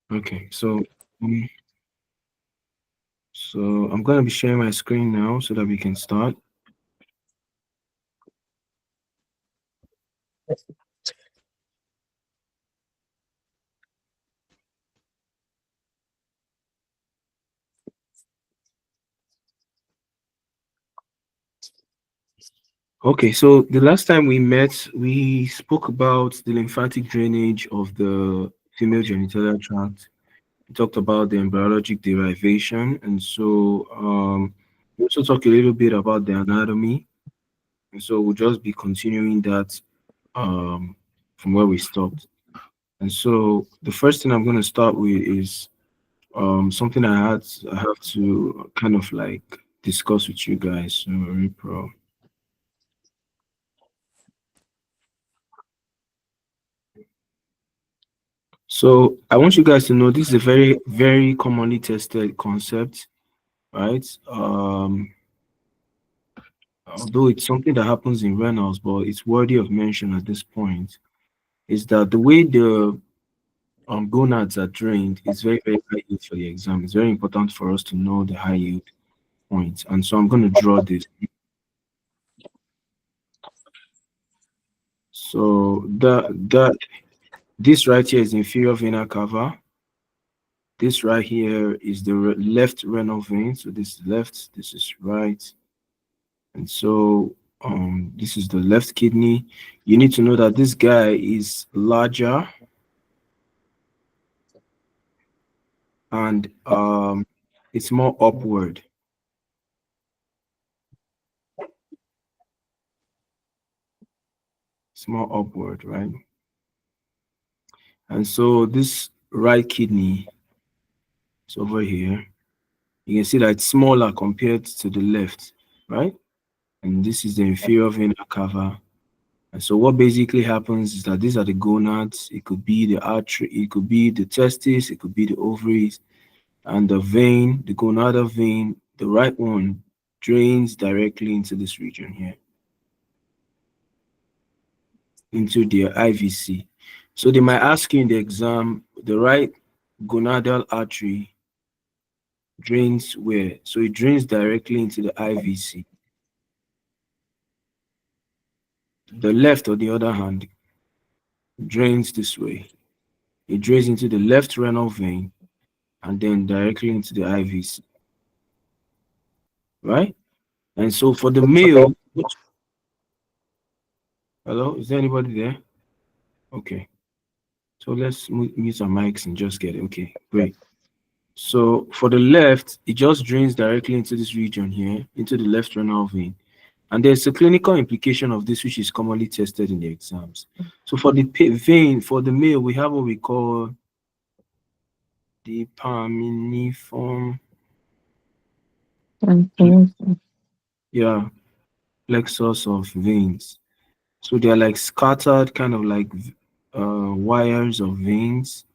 Okay, um, so I'm gonna be sharing my screen now so that we can start. Okay, so the last time we met, we spoke about the lymphatic drainage of the female genitalia tract. We talked about the embryologic derivation, and we also talked a little bit about the anatomy. And so we'll just be continuing that um, from where we stopped. And so the first thing I'm going to start with is something I have to kind of like discuss with you guys. So, repro. So I want you guys to know this is a very, very commonly tested concept, right? Although it's something that happens in renals, but it's worthy of mention at this point, is that the way the gonads are drained is very, very high yield for the exam. It's very important for us to know the high yield points. And so I'm going to draw this. So this right here is inferior vena cava. This right here is the left renal vein. So this is left, this is right. And so this is the left kidney. You need to know that this guy is larger and it's more upward. It's more upward, right? And so this right kidney is over here. You can see that it's smaller compared to the left, right? And this is the inferior vena cava. And so what basically happens is that these are the gonads. It could be the artery, it could be the testis, it could be the ovaries, and the vein, the gonadal vein, the right one drains directly into this region here, into the IVC. So they might ask you in the exam, the right gonadal artery drains where? So it drains directly into the IVC. The left, on the other hand, drains this way. It drains into the left renal vein and then directly into the IVC, right? And so for the male, hello, is there anybody there? Okay. So let's mute our mics and just get it. Okay, great. So for the left, it just drains directly into this region here, into the left renal vein. And there's a clinical implication of this, which is commonly tested in the exams. So for the vein, for the male, we have what we call the palminiform, yeah, plexus of veins. So they're like scattered, kind of like wires of veins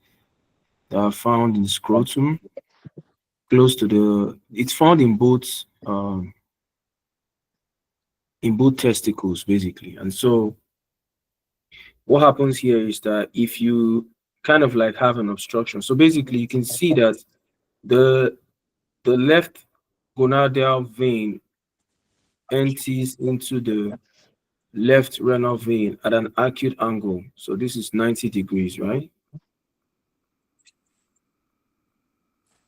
that are found in the scrotum, close to the. It's found in both testicles, basically. And so what happens here is that if you kind of like have an obstruction, so basically you can see that the the left gonadal vein empties into the left renal vein at an acute angle. So this is 90 degrees, right?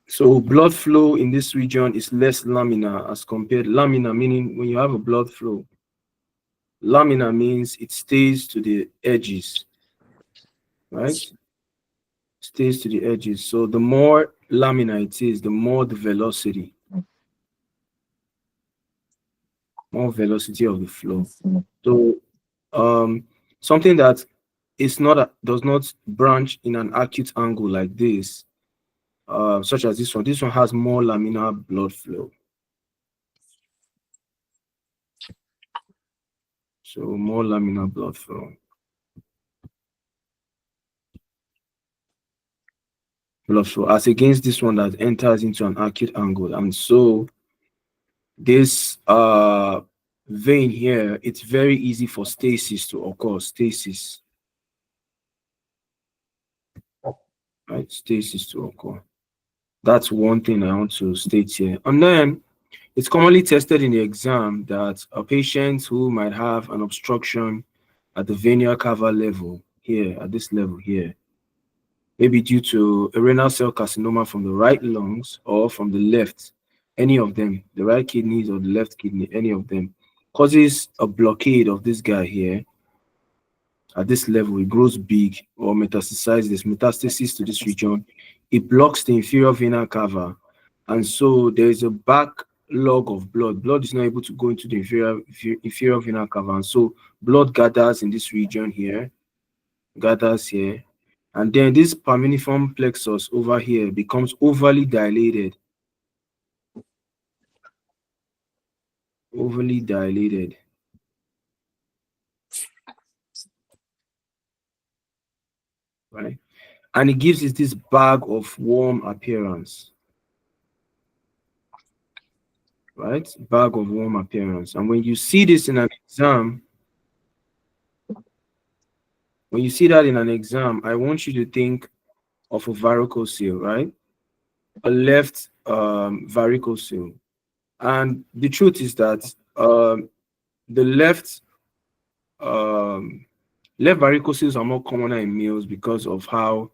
So blood flow in this region is less laminar as compared. Laminar meaning when you have a blood flow, laminar means it stays to the edges, right? Stays to the edges. So the more laminar it is, the more the velocity, more velocity of the flow. So something that is not does not branch in an acute angle like this, such as this one. This one has more laminar blood flow. So more laminar blood flow. Blood flow as against this one that enters into an acute angle. And so this vein here, it's very easy for stasis to occur. Stasis. right? Stasis to occur. That's one thing I want to state here. And then it's commonly tested in the exam that a patient who might have an obstruction at the vena cava level here, at this level here, maybe due to a renal cell carcinoma from the right lungs or from the left, any of them, the right kidneys or the left kidney, any of them, causes a blockade of this guy here at this level. It grows big or metastasizes, there's metastasis to this region. It blocks the inferior vena cava. And so there is a backlog of blood. Blood is not able to go into the inferior vena cava. And so blood gathers in this region here, gathers here. And then this paminiform plexus over here becomes overly dilated, right? And it gives it this bag of warm appearance, right? Bag of warm appearance. And when you see this in an exam, when you see that in an exam, I want you to think of a varicocele, right? A left varicocele. And the truth is that the um, left varicoceles are more common in males because of how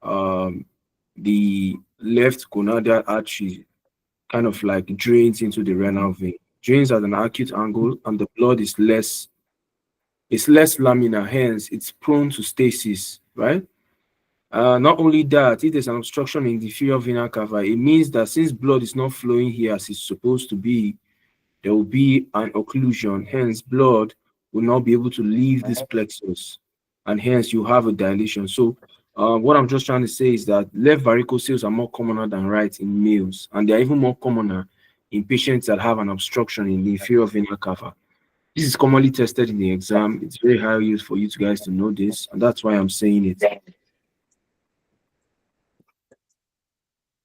um, the left gonadal artery kind of like drains into the renal vein, drains at an acute angle, and the blood is less, it's less laminar, hence it's prone to stasis, right? Not only that, if there's an obstruction in the inferior vena cava, it means that since blood is not flowing here as it's supposed to be, there will be an occlusion. Hence, blood will not be able to leave this plexus, and hence you have a dilation. So, what I'm just trying to say is that left varicocele are more commoner than right in males, and they're even more commoner in patients that have an obstruction in the inferior vena cava. This is commonly tested in the exam. It's very high use for you guys to know this, and that's why I'm saying it.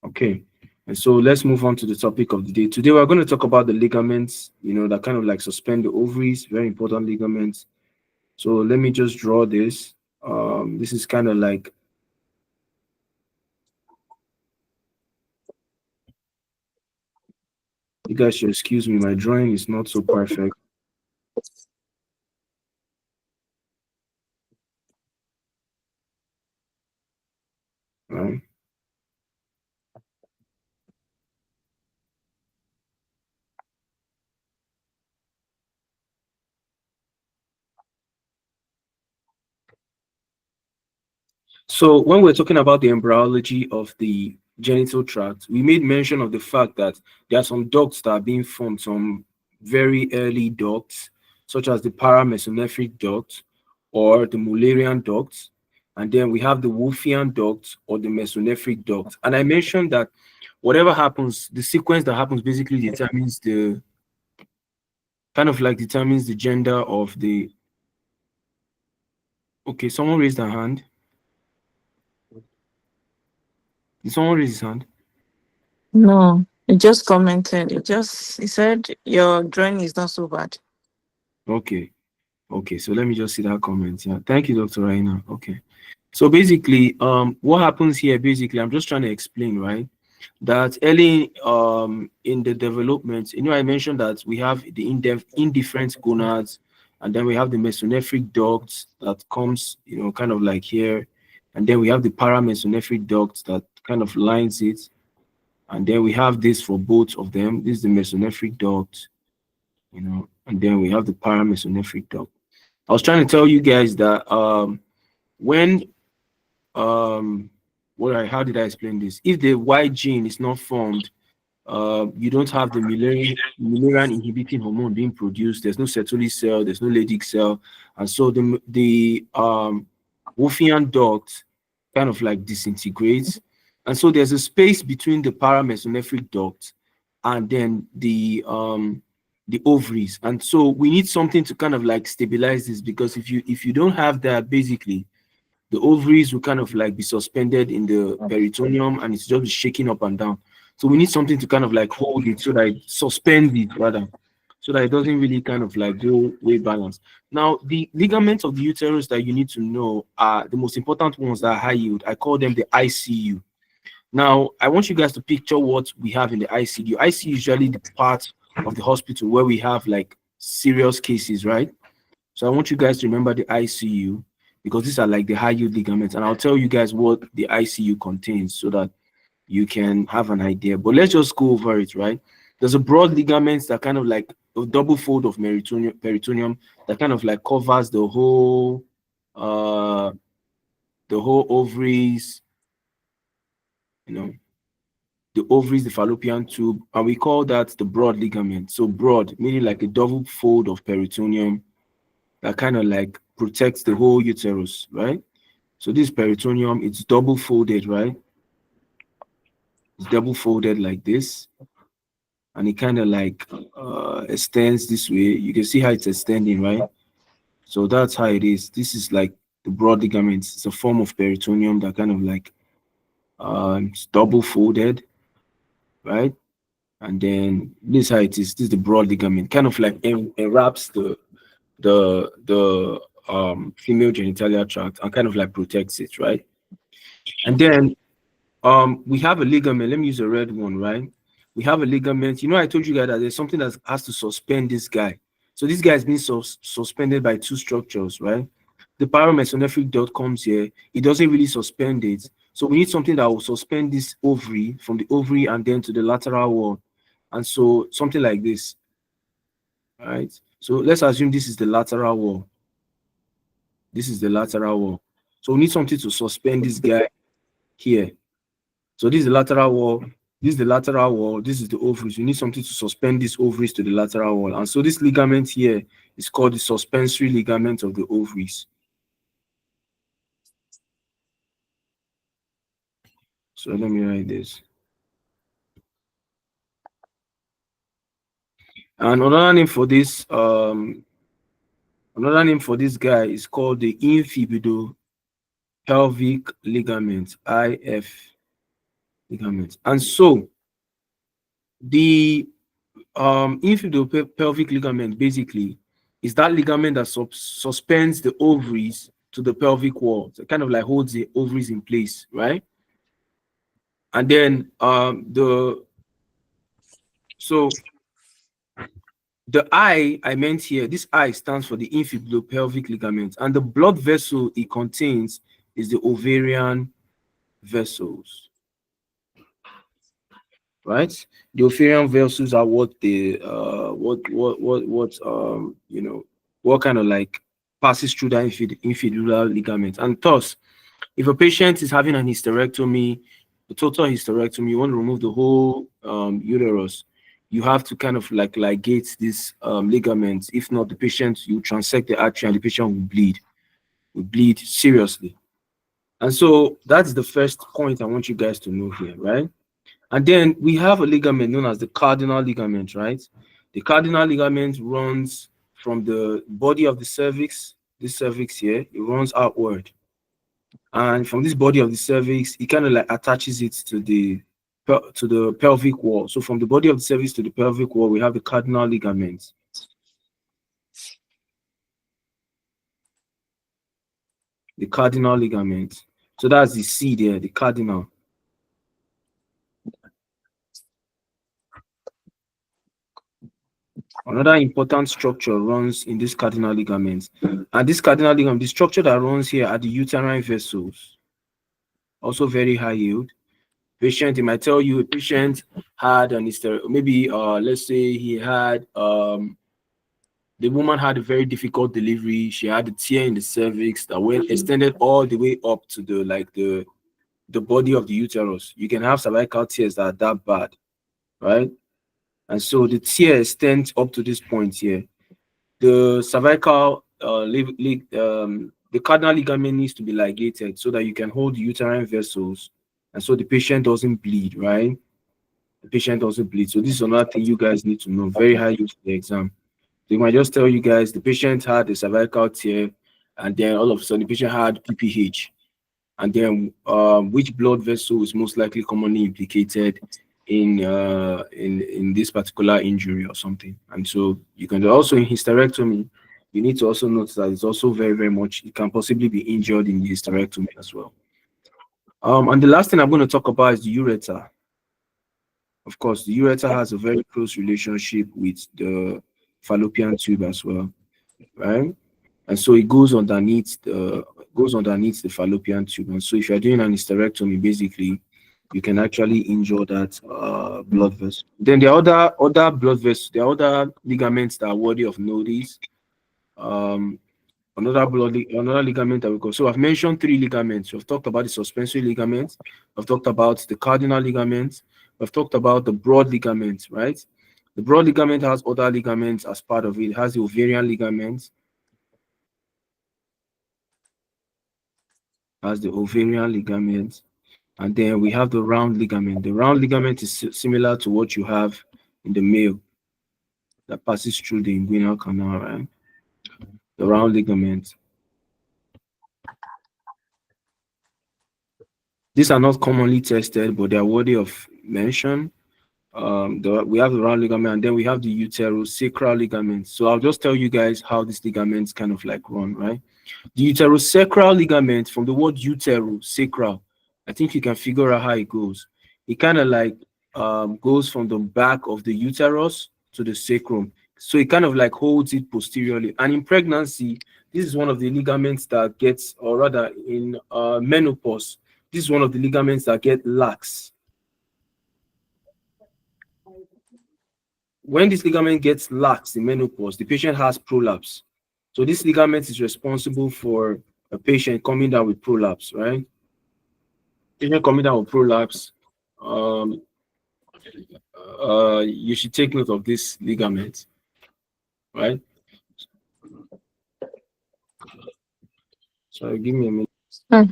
Okay. And so let's move on to the topic of the day. Today we're going to talk about the ligaments, that kind of like suspend the ovaries, very important ligaments. So let me just draw this. This is kind of like, you guys should excuse me, my drawing is not so perfect. Right? So when we're talking about the embryology of the genital tract, we made mention of the fact that there are some ducts that are being formed, some very early ducts, such as the paramesonephric duct or the Mullerian duct. And then we have the Wolffian duct or the mesonephric duct. And I mentioned that whatever happens, the sequence that happens basically determines the kind of like determines the gender of the. Okay, someone raised their hand. Did someone raise his hand? No, he just commented. He said your drawing is not so bad. Okay. Okay, so let me just see that comment. Yeah, thank you, Dr. Raina. Okay. So basically, what happens here, basically, I'm just trying to explain, right? That early in the development, I mentioned that we have the indifferent gonads, and then we have the mesonephric duct that comes, kind of like here, and then we have the paramesonephric duct that kind of lines it, and then we have this for both of them. This is the mesonephric duct, and then we have the paramesonephric duct. I was trying to tell you guys that when how did I explain this? If the Y gene is not formed, you don't have the Mullerian inhibiting hormone being produced. There's no Sertoli cell, there's no Leydig cell, and so the Wolffian duct kind of like disintegrates, and so there's a space between the paramesonephric duct and then the ovaries, and so we need something to kind of like stabilize this, because if you don't have that, basically the ovaries will kind of like be suspended in the peritoneum and it's just shaking up and down. So we need something to kind of like hold it, so that it suspends it rather. so that it doesn't really kind of like go way balanced. Now, the ligaments of the uterus that you need to know are the most important ones that are high yield. I call them the ICU. Now, I want you guys to picture what we have in the ICU. ICU is usually the part of the hospital where we have like serious cases, right? So I want you guys to remember the ICU because these are like the high yield ligaments, and I'll tell you guys what the ICU contains so that you can have an idea. But let's just go over it, right? There's a broad ligament that kind of like a double fold of peritoneum that kind of like covers uh the whole ovaries, you know, the ovaries, the fallopian tube, and we call that the broad ligament. So broad, meaning like a double fold of peritoneum that kind of like protects the whole uterus, right? So this peritoneum, it's double folded, right? It's double folded like this, and it kind of like extends this way. You can see how it's extending, right? So that's how it is. This is like the broad ligament. It's a form of peritoneum that kind of like it's double folded, right? And then this is how it is. This is the broad ligament, kind of like enwraps the female genitalia tract and kind of like protects it, right? And then we have a ligament. Let me use a red one, right? We have a ligament. You know, I told you guys that there's something that has to suspend this guy. So this guy is being suspended by two structures, right? The paramesonephric duct comes here. It doesn't really suspend it. So we need something that will suspend this ovary from the ovary and then to the lateral wall. And so something like this, right? So let's assume this is the lateral wall. This is the lateral wall. So we need something to suspend this guy here. So this is the lateral wall. This is the lateral wall. This is the ovaries. You need something to suspend these ovaries to the lateral wall. And so this ligament here is called the suspensory ligament of the ovaries. So let me write this. And another name for this guy is called the infibulopelvic ligament, IF ligament. And so the infibulopelvic ligament basically is that ligament that suspends the ovaries to the pelvic wall. So it kind of like holds the ovaries in place, right? And then so the I meant here, this I stands for the infibulopelvic ligament, and the blood vessel it contains is the ovarian vessels, right? The ovarian vessels are what the what kind of like passes through that infibular ligament. And thus, if a patient is having an hysterectomy, a total hysterectomy, you want to remove the whole uterus, you have to kind of like ligate this ligament. If not, the patient, you transect the artery and the patient will bleed seriously. And so that's the first point I want you guys to know here, right? And then we have a ligament known as the cardinal ligament, right? The cardinal ligament runs from the body of the cervix, this cervix here, it runs outward. And from this body of the cervix, it kind of like attaches it to the pelvic wall. So from the body of the cervix to the pelvic wall, we have the cardinal ligament. The cardinal ligament. So that's the C there, the cardinal. Another important structure runs in this cardinal ligament. And this cardinal ligament, the structure that runs here are the uterine vessels. Also very high yield. Patient, it might tell you a patient had an maybe let's say he had the woman had a very difficult delivery. She had a tear in the cervix that went extended all the way up to the body of the uterus. You can have cervical tears that are that bad, right? And so the tear extends up to this point here. The cervical the cardinal ligament needs to be ligated so that you can hold the uterine vessels, and so the patient doesn't bleed, right? The patient doesn't bleed. So this is another thing you guys need to know. Very high use for the exam. They might just tell you guys the patient had a cervical tear, and then all of a sudden the patient had PPH, and then which blood vessel is most likely commonly implicated in this particular injury or something. And so you can also in hysterectomy, you need to also note that it's also very, very much it can possibly be injured in the hysterectomy as well. And the last thing I'm going to talk about is the ureter. Of course, the ureter has a very close relationship with the fallopian tube as well, right? And so it goes underneath the fallopian tube. And so if you're doing an hysterectomy, basically, you can actually injure that blood vessel. Then there are other blood vessels, there are other ligaments that are worthy of notice. Um, another ligament that we go. So I've mentioned three ligaments. We've talked about the suspensory ligaments. I've talked about the cardinal ligaments. We've talked about the broad ligament, right? The broad ligament has other ligaments as part of it. It has the ovarian ligament, and then we have the round ligament. The round ligament is similar to what you have in the male that passes through the inguinal canal, right? The round ligament. These are not commonly tested, but they are worthy of mention. We have the round ligament, and then we have the uterosacral ligament. So I'll just tell you guys how these ligaments kind of like run, right? The uterosacral ligament, from the word uterosacral, I think you can figure out how it goes. It kind of like goes from the back of the uterus to the sacrum. So it kind of like holds it posteriorly. And in pregnancy, this is one of the ligaments that gets, or rather in menopause, this is one of the ligaments that get lax. When this ligament gets lax in menopause, the patient has prolapse. So this ligament is responsible for a patient coming down with prolapse, right? Patient coming down with prolapse, um, you should take note of this ligament, right? So give me a minute. Hmm.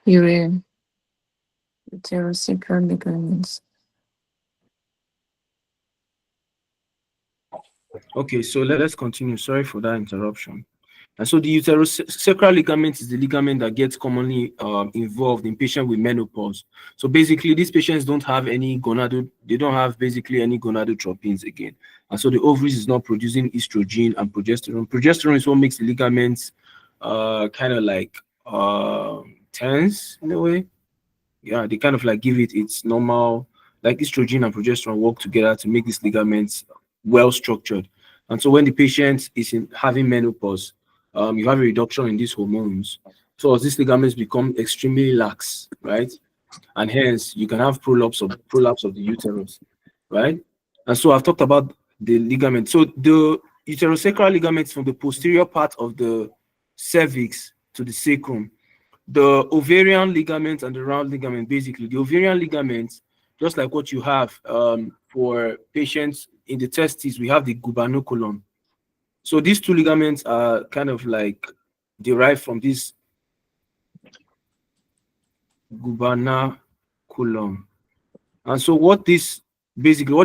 Urea, uterosacral ligaments. Okay, so let's continue. Sorry for that interruption. And so the uterosacral ligament is the ligament that gets commonly involved in patients with menopause. So basically, these patients don't have any they don't have basically any gonadotropins again. And so the ovaries is not producing estrogen and progesterone. Progesterone is what makes the ligaments kind of like tense in a way. Yeah, they kind of like give it its normal, like estrogen and progesterone work together to make these ligaments well structured. And so when the patient is having menopause, you have a reduction in these hormones. So as these ligaments become extremely lax, right? And hence you can have prolapse of the uterus, right? And so I've talked about the ligament. So the uterosacral ligaments from the posterior part of the cervix to the sacrum, the ovarian ligament and the round ligament. Basically, the ovarian ligament, just like what you have for patients in the testes, we have the gubernaculum. So these two ligaments are kind of like derived from this gubernaculum. And so what this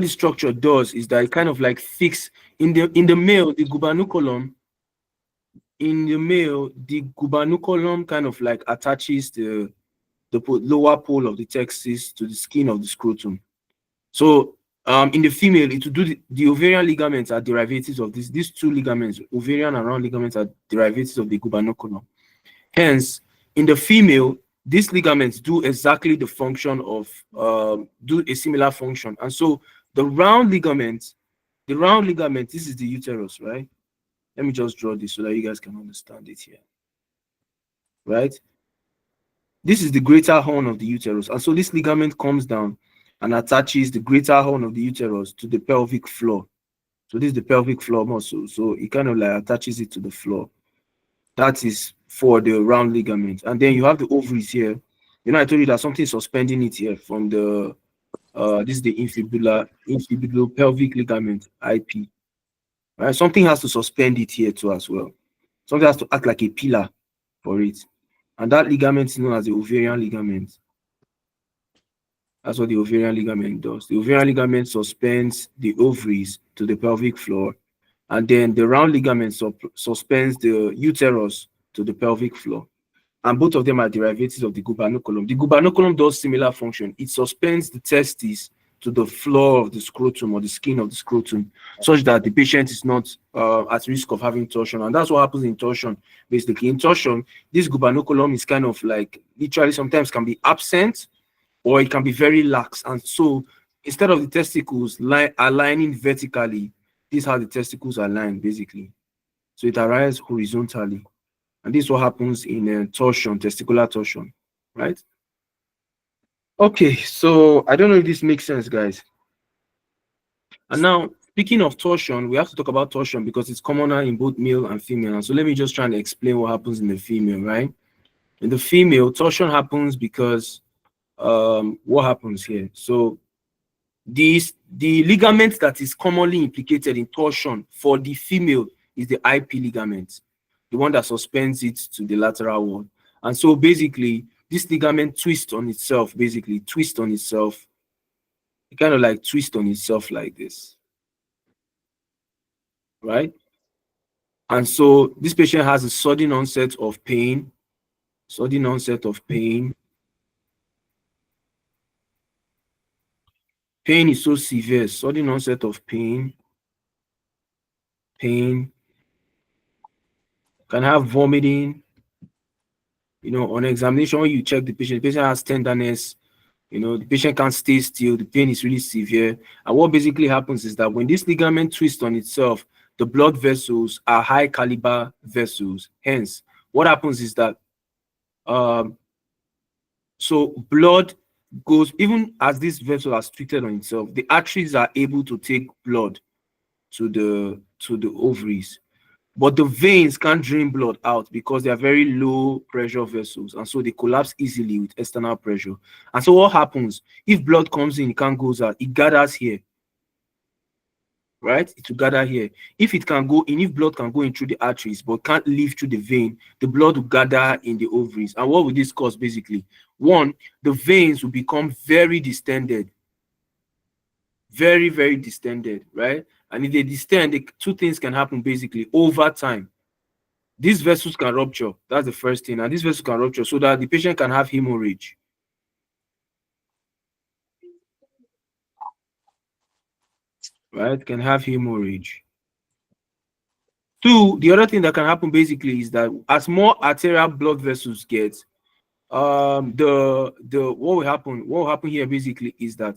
structure does is that it kind of like fix in the male, the gubernaculum kind of like attaches the lower pole of the testis to the skin of the scrotum. So in the female, it will do the ovarian ligaments are derivatives of these two ligaments, ovarian and round ligaments are derivatives of the gubernaculum. Hence, in the female, these ligaments do exactly the function of do a similar function. And so the round ligament, this is the uterus, right? Let me just draw this so that you guys can understand it here, right? This is the greater horn of the uterus. And so this ligament comes down and attaches the greater horn of the uterus to the pelvic floor. So this is the pelvic floor muscle. So it kind of like attaches it to the floor. That is for the round ligament. And then you have the ovaries here. You know, I told you that something is suspending it here from the this is the infibulopelvic ligament, IP. Right? Something has to suspend it here too as well. Something has to act like a pillar for it. and that ligament is known as the ovarian ligament. That's what the ovarian ligament does. The ovarian ligament suspends the ovaries to the pelvic floor, and then the round ligament suspends the uterus to the pelvic floor. And both of them are derivatives of the gubernaculum. The gubernaculum does similar function. It suspends the testes to the floor of the scrotum or the skin of the scrotum, such that the patient is not at risk of having torsion. And that's what happens in torsion. Basically, in torsion, this gubernaculum is kind of like literally sometimes can be absent, or it can be very lax. And so instead of the testicles aligning vertically, this is how the testicles align basically. So it arises horizontally. And this is what happens in torsion, testicular torsion, right? Okay, so I don't know if this makes sense, guys. And now, speaking of torsion, we have to talk about torsion because it's commoner in both male and female. And so let me just try and explain what happens in the female, right? In the female, torsion happens because what happens here? So the ligament that is commonly implicated in torsion for the female is the IP ligament, the one that suspends it to the lateral wall. And so basically, this ligament twists on itself, basically twists on itself. It kind of like twists on itself like this, right? And so this patient has a sudden onset of pain, sudden onset of pain. Pain is so severe, sudden onset of pain, pain, can have vomiting. You know, on examination, when you check the patient has tenderness. You know, the patient can't stay still. The pain is really severe. And what basically happens is that when this ligament twists on itself, the blood vessels are high caliber vessels. Hence, what happens is that so blood goes, even as this vessel has twisted on itself, the arteries are able to take blood to the ovaries. But the veins can't drain blood out because they are very low pressure vessels, and so they collapse easily with external pressure. And so what happens if blood comes in, it can't go out, it gathers here, right? It will gather here. If it can go in, if blood can go in through the arteries but can't leave through the vein, the blood will gather in the ovaries. And what will this cause? Basically, one, the veins will become very distended, very distended, right? And if they distend, two things can happen basically over time. These vessels can rupture. That's the first thing. And these vessels can rupture so that the patient can have hemorrhage. Right? Can have hemorrhage. Two, the other thing that can happen basically is that as more arterial blood vessels get, what will happen here basically is that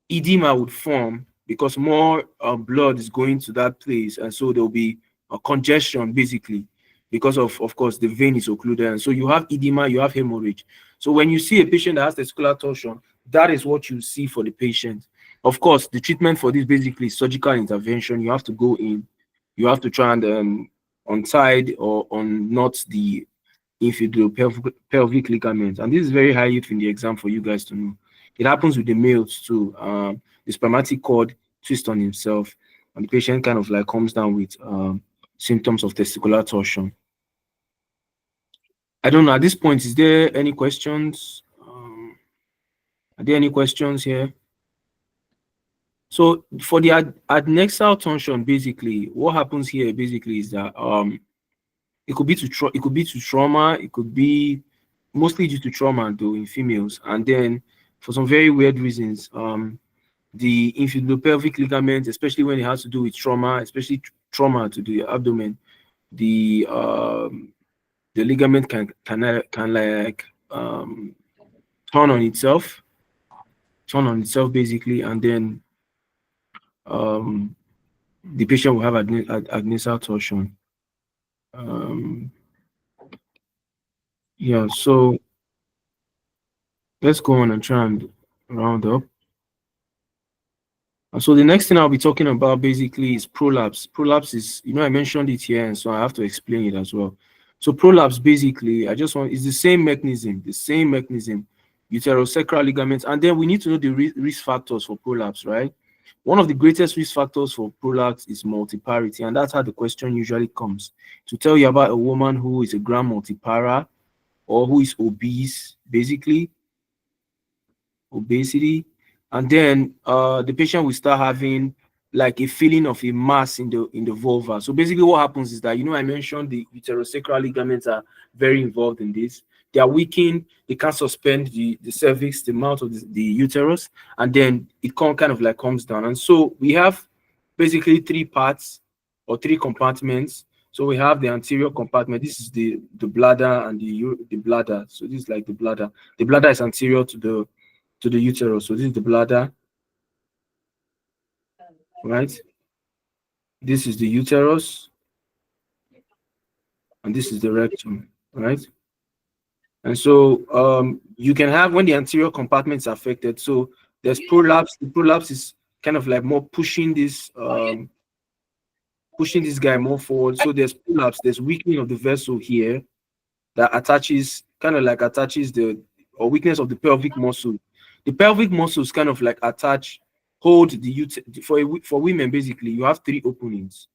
edema would form because more blood is going to that place, and so there will be a congestion basically because of course the vein is occluded, and so you have edema, you have hemorrhage. So when you see a patient that has testicular torsion, that is what you see for the patient. Of course, the treatment for this basically is surgical intervention. You have to go in, you have to try and untie or unknot the inferior pelvic ligament, and this is very high in the exam for you guys to know. It happens with the males too. The spermatic cord twists on himself, and the patient kind of like comes down with symptoms of testicular torsion. I don't know. At this point, is there any questions? Are there any questions here? So for the adnexal torsion, basically, what happens here basically is that it could be to trauma. It could be mostly due to trauma, though, in females, and then for some very weird reasons, the inferior ligament, especially when it has to do with trauma, especially trauma to the abdomen, the ligament can like turn on itself basically, and then the patient will have adnexal torsion. Yeah, so let's go on and try and round up. And so the next thing I'll be talking about basically is prolapse. Prolapse is, I mentioned it here, and so I have to explain it as well. So prolapse basically, is the same mechanism, uterosacral ligaments, and then we need to know the risk factors for prolapse, right? One of the greatest risk factors for prolapse is multiparity, and that's how the question usually comes to tell you about a woman who is a gram multipara or who is obese, basically obesity, and then the patient will start having like a feeling of a mass in the vulva. So basically what happens is that, I mentioned the uterosacral ligaments are very involved in this. They are weakened, they can't suspend the cervix, the mouth of the uterus, and then it kind of like comes down. And so we have basically three parts or three compartments. So we have the anterior compartment. This is the bladder and the bladder. So this is like the bladder. The bladder is anterior to the uterus. So this is the bladder, right? This is the uterus, and this is the rectum, right? And so you can have when the anterior compartment is affected. So there's prolapse. The prolapse is kind of like more pushing this guy more forward. So there's prolapse. There's weakening of the vessel here that attaches the or weakness of the pelvic muscle. The pelvic muscles kind of like hold the for women. Basically, you have three openings.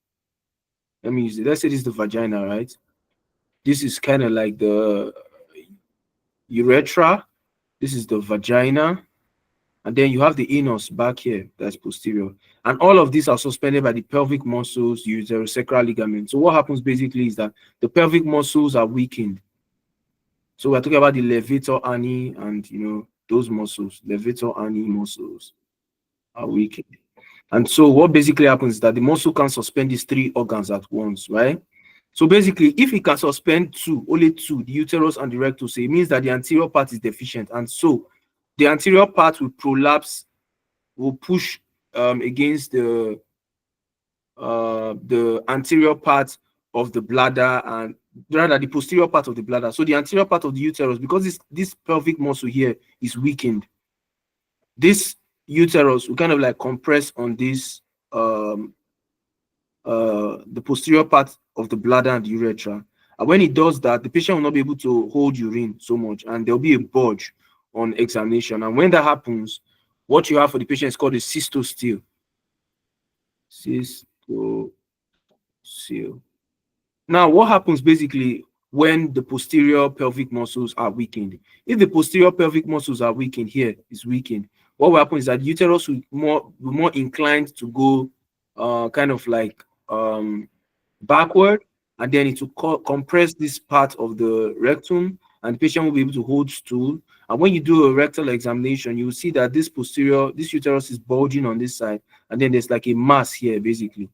Let me use it. Let's say this is the vagina, right? This is kind of like the urethra. This is the vagina, and then you have the anus back here that's posterior, and all of these are suspended by the pelvic muscles, uterosacral ligament. So what happens basically is that the pelvic muscles are weakened. So we're talking about the levator ani and those muscles, levator ani muscles are weakened. And so what basically happens is that the muscle can suspend these three organs at once, right? So basically, if it can suspend only two, the uterus and the rectus, so it means that the anterior part is deficient. And so the anterior part will prolapse, will push against the anterior part of the bladder, and rather the posterior part of the bladder. So the anterior part of the uterus, because this pelvic muscle here is weakened, this uterus will kind of like compress on this the posterior part of the bladder and the urethra. And when it does that, the patient will not be able to hold urine so much, and there'll be a bulge on examination. And when that happens, what you have for the patient is called a cystostele. Cystostele. Now, what happens basically when the posterior pelvic muscles are weakened? If the posterior pelvic muscles are weakened, here is weakened, what will happen is that the uterus will more inclined to go kind of like backward, and then it will compress this part of the rectum, and the patient will be able to hold stool. And when you do a rectal examination, you will see that this uterus is bulging on this side, and then there's like a mass here basically,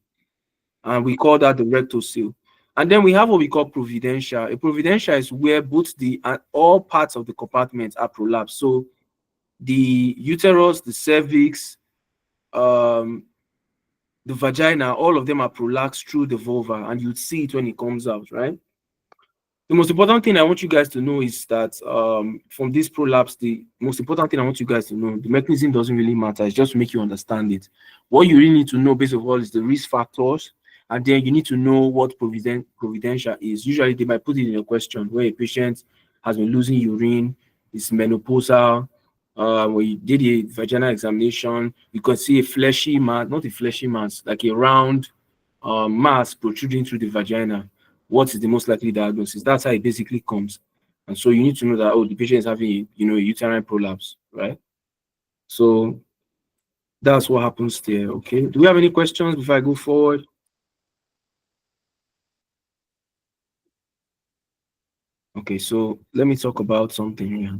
and we call that the rectal seal. And then we have what we call providentia. A providentia is where both all parts of the compartment are prolapsed. So the uterus, the cervix, the vagina, all of them are prolapsed through the vulva, and you'd see it when it comes out, right? The most important thing I want you guys to know is that from this prolapse, the most important thing I want you guys to know, the mechanism doesn't really matter. It's just to make you understand it. What you really need to know, based on all, is the risk factors, and then you need to know what providentia is. Usually, they might put it in a question where a patient has been losing urine, is menopausal. When you did a vaginal examination, you can see a fleshy mass, not a fleshy mass, like a round mass protruding through the vagina. What is the most likely diagnosis? That's how it basically comes. And so you need to know that, oh, the patient is having, a uterine prolapse, right? So that's what happens there, okay? Do we have any questions before I go forward? Okay, so let me talk about something here,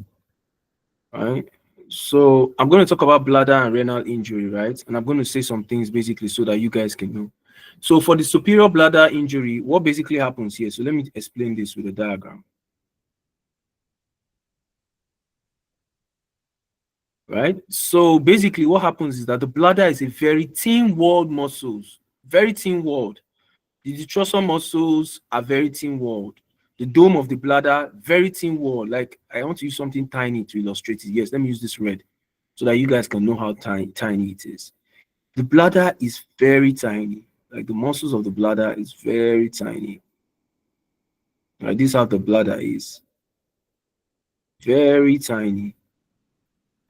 right? So I'm going to talk about bladder and renal injury, right? And I'm going to say some things basically so that you guys can know. So for the superior bladder injury, what basically happens here? So let me explain this with a diagram. Right? So basically what happens is that the bladder is a very thin-walled muscles, very thin-walled. The detrusor muscles are very thin-walled. The dome of the bladder, very thin-walled. Like, I want to use something tiny to illustrate it. Yes, let me use this red so that you guys can know how tiny it is. The bladder is very tiny. Like, the muscles of the bladder is very tiny. Like, this is how the bladder is. Very tiny.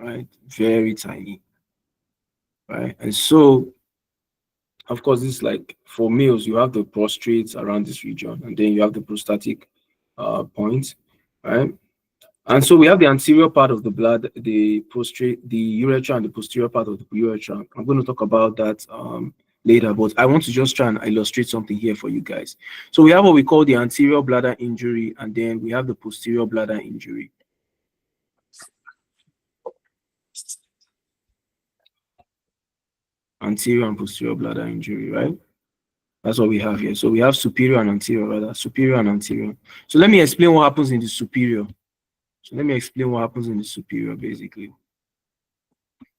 Right? Very tiny. right? And so, of course, this is like for males, you have the prostrate around this region, and then you have the prostatic point, right? And so we have the anterior part of the blood, the prostrate, the urethra, and the posterior part of the urethra. I'm going to talk about that later, but I want to just try and illustrate something here for you guys. So we have what we call the anterior bladder injury, and then we have the posterior bladder injury. Anterior and posterior bladder injury, right? That's what we have here. So we have superior and anterior, rather, superior and anterior. So let me explain what happens in the superior. So let me explain what happens in the superior, basically.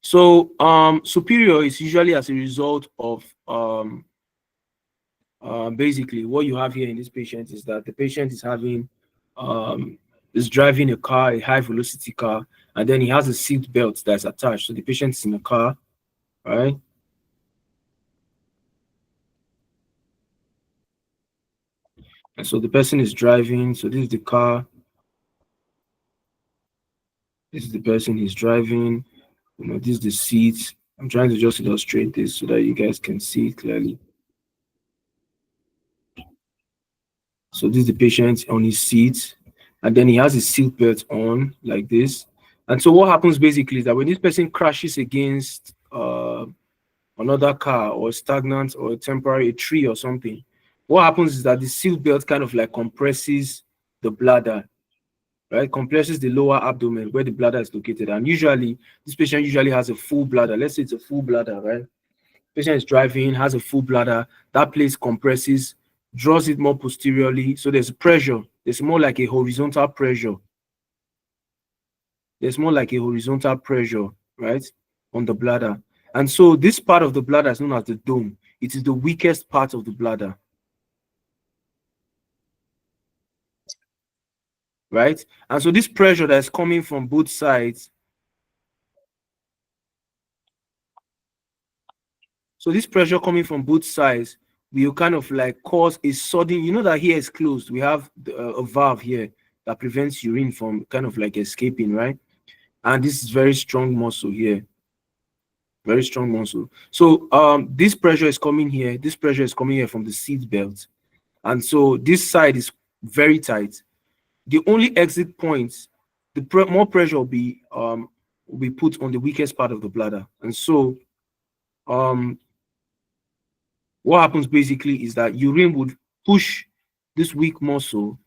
So superior is usually as a result of basically what you have here in this patient is that the patient is having is driving a car, a high velocity car, and then he has a seat belt that's attached. So the patient is in a car, right? And so the person is driving. So this is the car. This is the person he's driving. You know, this is the seat. I'm trying to just illustrate this so that you guys can see it clearly. So this is the patient on his seat, and then he has his seat belt on like this. And so what happens basically is that when this person crashes against another car or stagnant or temporary a tree or something, what happens is that the seat belt kind of like compresses the bladder, right? Compresses the lower abdomen where the bladder is located. And usually, this patient usually has a full bladder. Let's say it's a full bladder, right? Patient is driving, has a full bladder. That place compresses, draws it more posteriorly. So there's pressure. There's more like a horizontal pressure. There's more like a horizontal pressure, right, on the bladder. And so this part of the bladder is known as the dome. It is the weakest part of the bladder, right? And so this pressure that is coming from both sides, so this pressure coming from both sides will kind of like cause a sudden, you know that here is closed. We have a valve here that prevents urine from kind of like escaping, right? And this is very strong muscle here, very strong muscle. So this pressure is coming here. This pressure is coming here from the seat belt. And so this side is very tight. The only exit points, more pressure will be put on the weakest part of the bladder. And so um what happens basically is that urine would push this weak muscle,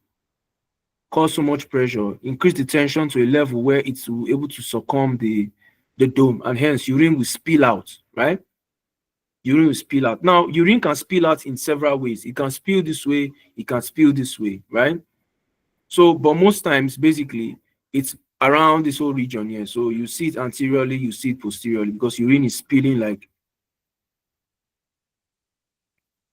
cause so much pressure, increase the tension to a level where it's able to succumb the dome, and hence urine will spill out, right? Urine will spill out. Now, urine can spill out in several ways. It can spill this way, it can spill this way, right? So, but most times, basically, it's around this whole region here. So you see it anteriorly, you see it posteriorly, because urine is spilling like,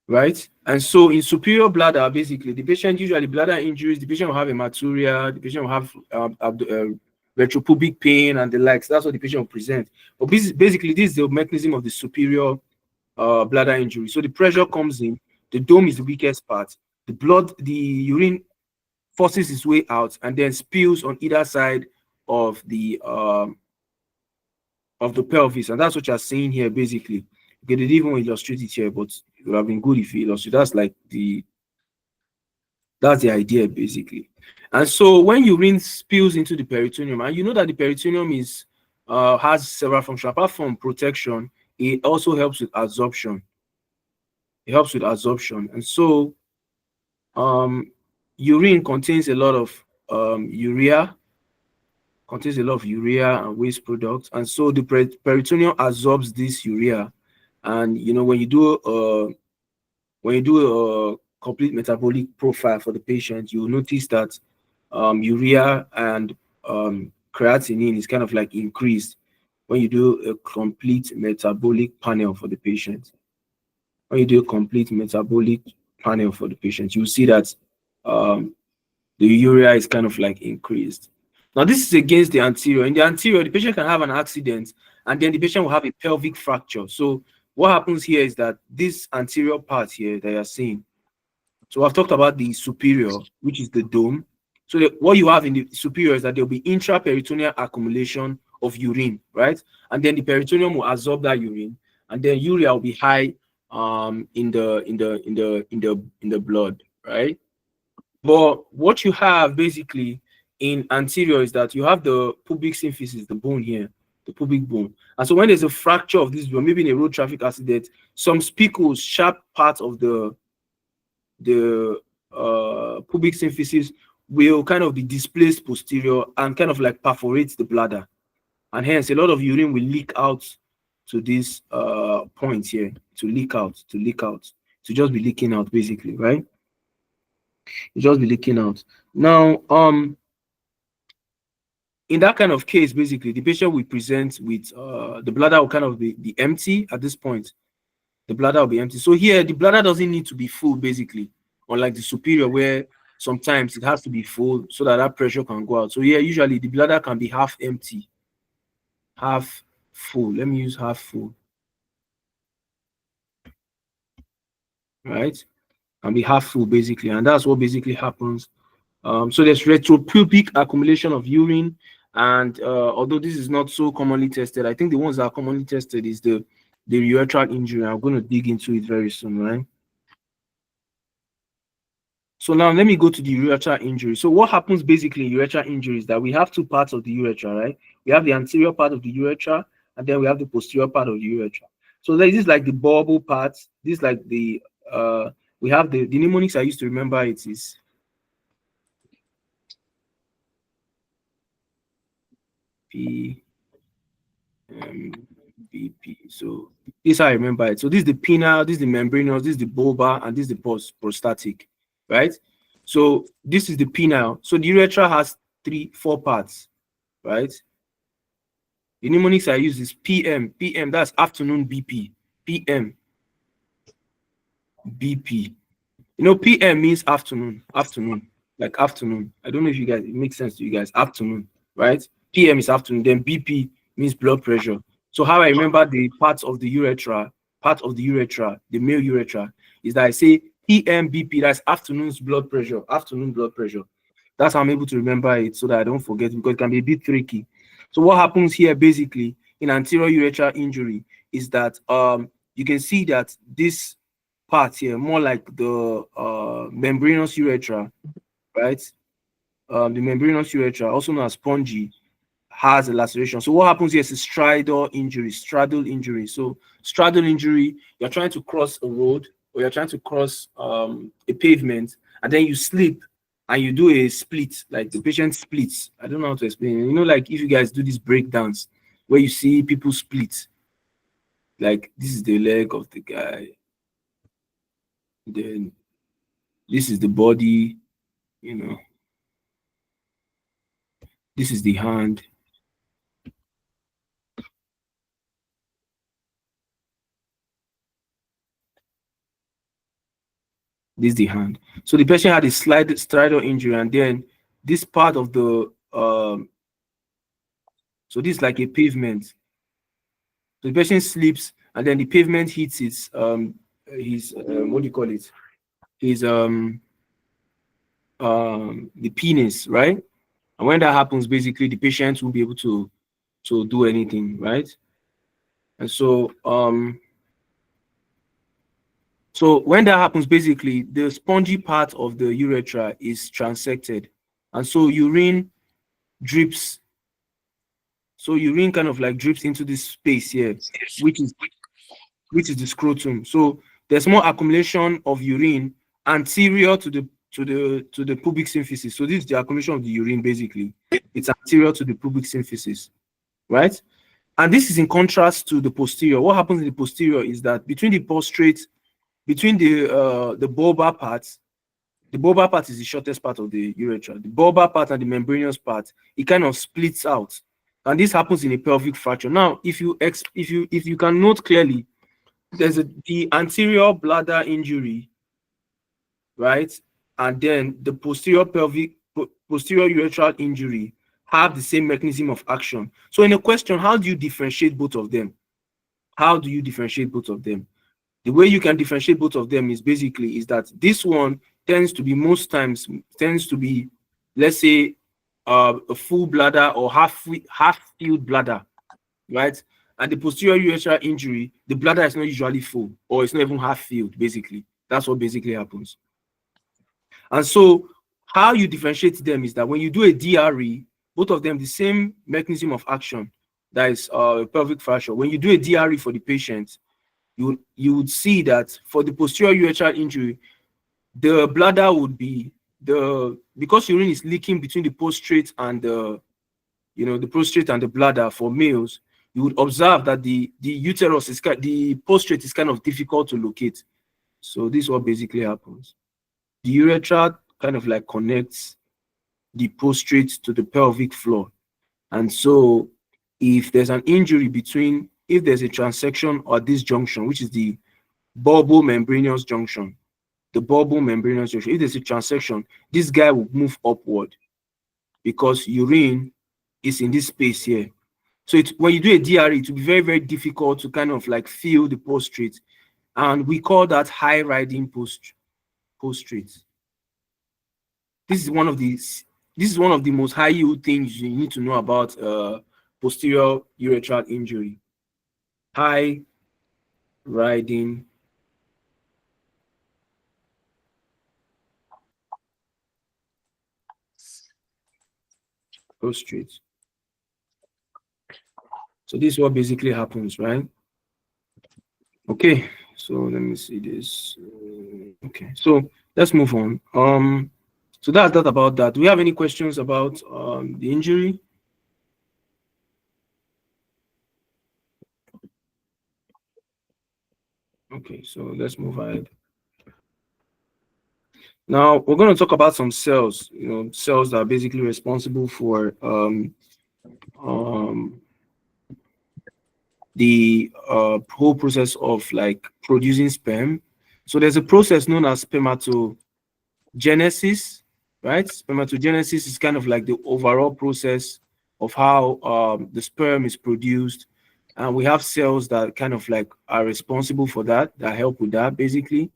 right? And so in superior bladder, basically, the patient usually bladder injuries, the patient will have hematuria, the patient will have retropubic pain and the likes. That's what the patient will present. But basically, this is the mechanism of the superior bladder injury. So the pressure comes in, the dome is the weakest part, the urine forces its way out and then spills on either side of the pelvis, and that's what you're seeing here basically. Okay, they didn't even illustrate it here, but it would have been good if you illustrate. That's the idea basically. And so when urine spills into the peritoneum, and you know that the peritoneum is has several functions apart from protection, it also helps with absorption. It helps with absorption, and so um urine contains a lot of urea, contains a lot of urea and waste products, and so the peritoneum absorbs this urea. And you know, when you do a complete metabolic profile for the patient, you'll notice that urea and creatinine is kind of like increased when you do a complete metabolic panel for the patient. When you do a complete metabolic panel for the patient, you'll see that um, the urea is kind of like increased. Now, this is against the anterior. In the anterior, the patient can have an accident and then the patient will have a pelvic fracture. So what happens here is that this anterior part here that you're seeing, so I've talked about the superior, which is the dome. So what you have in the superior is that there'll be intraperitoneal accumulation of urine, right? And then the peritoneum will absorb that urine, and then urea will be high in the blood, right? But what you have basically in anterior is that you have the pubic symphysis, the bone here, the pubic bone. And so when there's a fracture of this bone, maybe in a road traffic accident, some spicules, sharp part of the pubic symphysis will kind of be displaced posterior and kind of like perforate the bladder. And hence a lot of urine will leak out to this point here, to leak out, to just be leaking out basically, right? To just be leaking out. Now, in that kind of case, basically, the patient will present with the bladder will kind of be empty at this point. The bladder will be empty. So here, the bladder doesn't need to be full, basically, unlike the superior, where sometimes it has to be full so that that pressure can go out. So here, usually the bladder can be half empty, half full. Let me use half full, right? Can be half full, basically, and that's what basically happens. So there's retropubic accumulation of urine, and although this is not so commonly tested, I think the ones that are commonly tested is the urethral injury. I'm going to dig into it very soon, right? So now let me go to the urethral injury. So what happens basically in urethral injury is that we have two parts of the urethra, right? We have the anterior part of the urethra, and then we have the posterior part of the urethra. So this is like the bubble part. This is like the we have the mnemonics I used to remember. It is P BP. So this is how I remember it. So this is the penile, this is the membranous, this is the bulbar, and this is the prostatic, right? So this is the penile. So the urethra has four parts, right? The mnemonics I use is PM. PM, that's afternoon BP. PM, BP. You know, PM means afternoon, like afternoon. I don't know if you guys, it makes sense to you guys, afternoon, right? PM is afternoon, then BP means blood pressure. So how I remember the parts of the urethra, the male urethra, is that I say PM, BP, that's afternoon's blood pressure, afternoon blood pressure. That's how I'm able to remember it so that I don't forget, because it can be a bit tricky. So what happens here basically in anterior urethral injury is that you can see that this part here, more like the membranous urethra, right? The membranous urethra, also known as spongy, has a laceration. So what happens here is a straddle injury, straddle injury. So straddle injury, you're trying to cross a road or you're trying to cross a pavement, and then you slip and you do a split, like the patient splits. I don't know how to explain it. You know, like if you guys do this breakdance where you see people split, like this is the leg of the guy, then this is the body, you know, this is the hand. This is the hand. So the patient had a slight stridal injury, and then this part of the so this is like a pavement. So the patient sleeps, and then the pavement hits his what do you call it? His the penis, right? And when that happens, basically the patient won't be able to do anything, right? And so when that happens, basically the spongy part of the urethra is transected, and so urine drips. So urine kind of like drips into this space here, which is the scrotum. So there's more accumulation of urine anterior to the pubic symphysis. So this is the accumulation of the urine basically. It's anterior to the pubic symphysis, right? And this is in contrast to the posterior. What happens in the posterior is that between the prostrate, between the bulbar parts, the bulbar part is the shortest part of the urethra. The bulbar part and the membranous part, it kind of splits out, and this happens in a pelvic fracture. Now, if you can note clearly, there's the anterior bladder injury, right, and then the posterior urethral injury have the same mechanism of action. So, in a question, how do you differentiate both of them? How do you differentiate both of them? The way you can differentiate both of them is basically is that this one tends to be, most times, tends to be, let's say, a full bladder or half filled bladder, right? And the posterior urethral injury, the bladder is not usually full or it's not even half filled. Basically, that's what basically happens. And so, how you differentiate them is that when you do a DRE, both of them the same mechanism of action, that is pelvic fracture. When you do a DRE for the patient, you would see that for the posterior urethral injury, the bladder would be because urine is leaking between the prostate and the prostate and the bladder for males. You would observe that the uterus the prostate is kind of difficult to locate. So this is what basically happens. The urethra kind of like connects the prostate to the pelvic floor, and so if there's an injury if there's a transection or this junction, which is the bulbo-membranous junction, if there's a transection, this guy will move upward because urine is in this space here. So when you do a DRE, it will be very, very difficult to kind of like feel the prostate. And we call that high riding prostate. This is one of the most high yield things you need to know about posterior urethral injury. High riding prostate. So this is what basically happens, right? Okay, so let me see this. Okay, so let's move on. So that's that about that. Do we have any questions about the injury? Okay, so let's move ahead. Now we're going to talk about some cells. Cells that are basically responsible for um, the whole process of like producing sperm. So there's a process known as spermatogenesis, right? Spermatogenesis is kind of like the overall process of how the sperm is produced, and we have cells that kind of like are responsible for that help with that basically.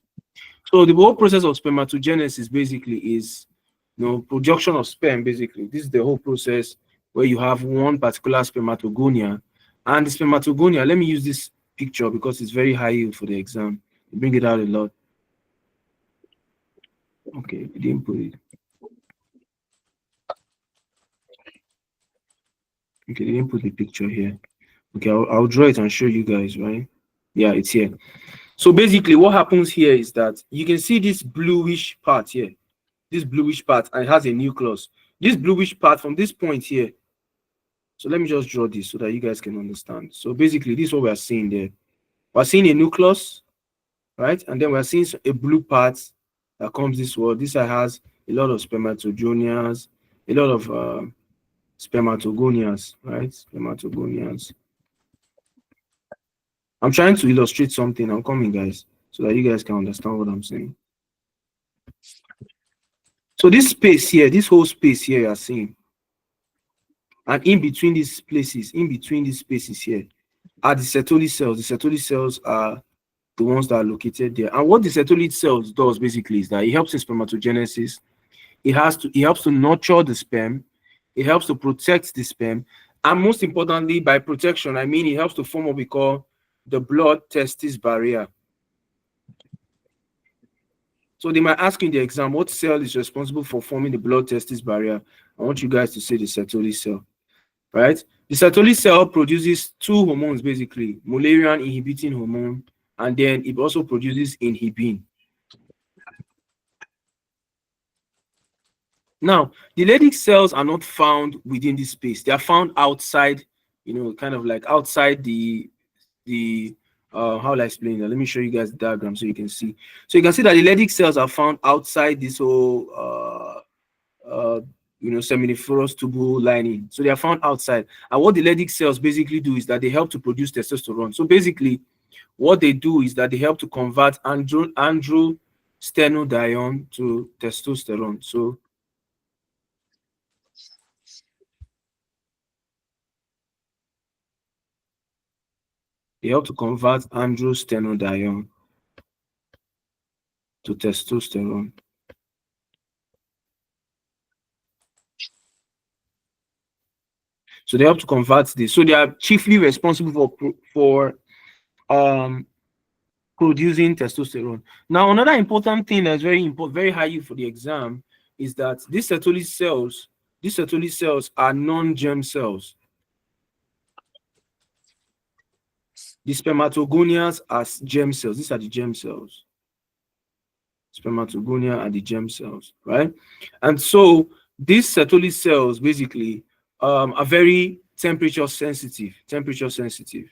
So the whole process of spermatogenesis basically is production of sperm. Basically, this is the whole process where you have one particular spermatogonia, and the spermatogonia. Let me use this picture because it's very high yield for the exam. You bring it out a lot. Okay, I didn't put it. Okay, they didn't put the picture here. Okay, I'll draw it and show you guys, right? Yeah, it's here. So basically, what happens here is that you can see this bluish part here. This bluish part, and it has a nucleus. This bluish part from this point here. So let me just draw this so that you guys can understand. So basically, this is what we are seeing there. We're seeing a nucleus, right? And then we're seeing a blue part that comes this way. This side has a lot of spermatogonias, a lot of spermatogonias, right? Spermatogonias. I'm trying to illustrate something. I'm coming, guys, so that you guys can understand what I'm saying. So this space here, this whole space here, you are seeing, and in between these places, in between these spaces here, are the Sertoli cells. The Sertoli cells are the ones that are located there. And what the Sertoli cells does basically is that it helps in spermatogenesis. It helps to nurture the sperm. It helps to protect the sperm. And most importantly, by protection, I mean it helps to form what we call the blood-testis barrier. So they might ask you in the exam, what cell is responsible for forming the blood-testis barrier? I want you guys to say the Sertoli cell, right? The Sertoli cell produces two hormones, basically, Mullerian inhibiting hormone, and then it also produces inhibin. Now, the Leydig cells are not found within this space. They are found outside, kind of like outside the how will I explain that? Let me show you guys the diagram so you can see. So you can see that the Leydig cells are found outside this whole seminiferous tubule lining. So they are found outside. And what the Leydig cells basically do is that they help to produce testosterone. So basically, what they do is that they help to convert androstenedione to testosterone. So they help to convert androstenedione to testosterone. So they help to convert this. So they are chiefly responsible for um producing testosterone. Now, another important thing that's very important, very high for the exam, is that these Sertoli cells are non-germ cells. The spermatogonias are germ cells. These are the germ cells. Spermatogonia are the germ cells, right? And so these Sertoli cells basically are very temperature sensitive. Temperature sensitive.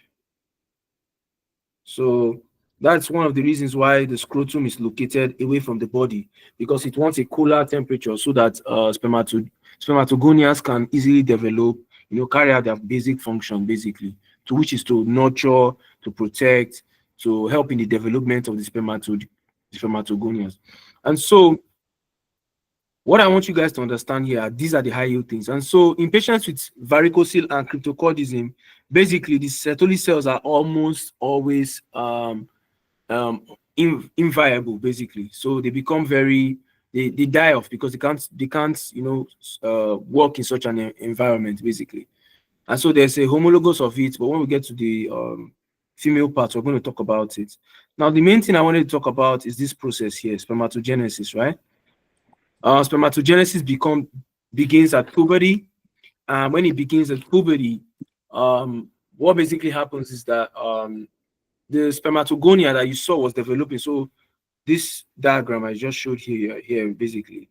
So that's one of the reasons why the scrotum is located away from the body, because it wants a cooler temperature so that spermatogonias can easily develop, carry out their basic function basically, to which is to nurture, to protect, to help in the development of the spermatogonias. And so what I want you guys to understand here, these are the high yield things. And so in patients with varicocele and cryptorchidism, basically the Sertoli cells are almost always um inviable basically. So they become very, they die off because they can't work in such an environment basically. And so there's a homologous of it, but when we get to the female part, we're going to talk about it. Now the main thing I wanted to talk about is this process here, spermatogenesis, right? Spermatogenesis begins at puberty, and when it begins at puberty, what basically happens is that the spermatogonia that you saw was developing. So this diagram I just showed here basically.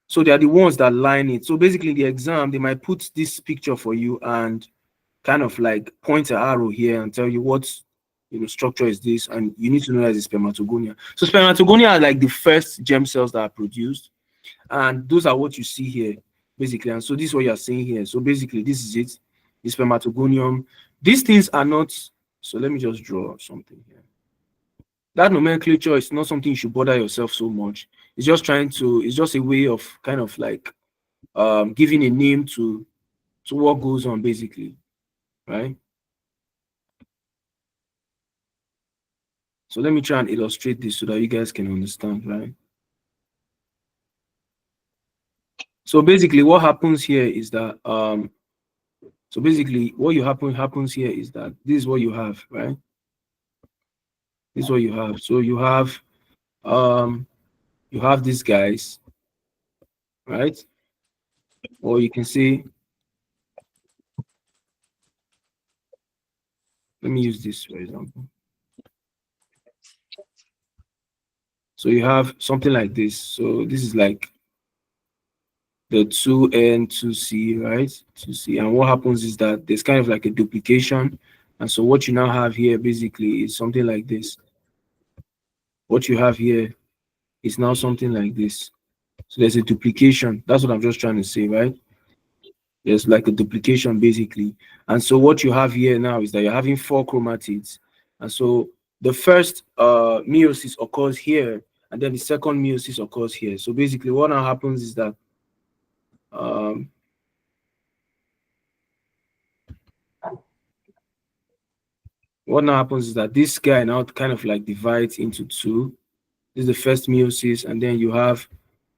So they are the ones that line it. So basically, in the exam, they might put this picture for you and kind of like point an arrow here and tell you what structure is this, and you need to know that it's spermatogonia. So spermatogonia are like the first germ cells that are produced, and those are what you see here basically. And so this is what you are seeing here. So basically, this is it, the spermatogonium. These things are not. So let me just draw something here. That nomenclature is not something you should bother yourself so much. It's just a way of kind of like giving a name to what goes on basically, right? So let me try and illustrate this so that you guys can understand, right? So basically what happens here is that so basically what happens here is that this is what you have, right? This is what you have. So you have these guys, right? Or you can say, let me use this for example. So you have something like this. So this is like the 2N, 2C, right? 2C. And what happens is that there's kind of like a duplication. And so what you now have here basically is something like this. What you have here is now something like this. So there's a duplication. That's what I'm just trying to say, right? There's like a duplication basically. And so what you have here now is that you're having 4 chromatids. And so the first meiosis occurs here, and then the second meiosis occurs here. So basically what now happens is that um, this guy now kind of like divides into 2. This is the first meiosis, and then you have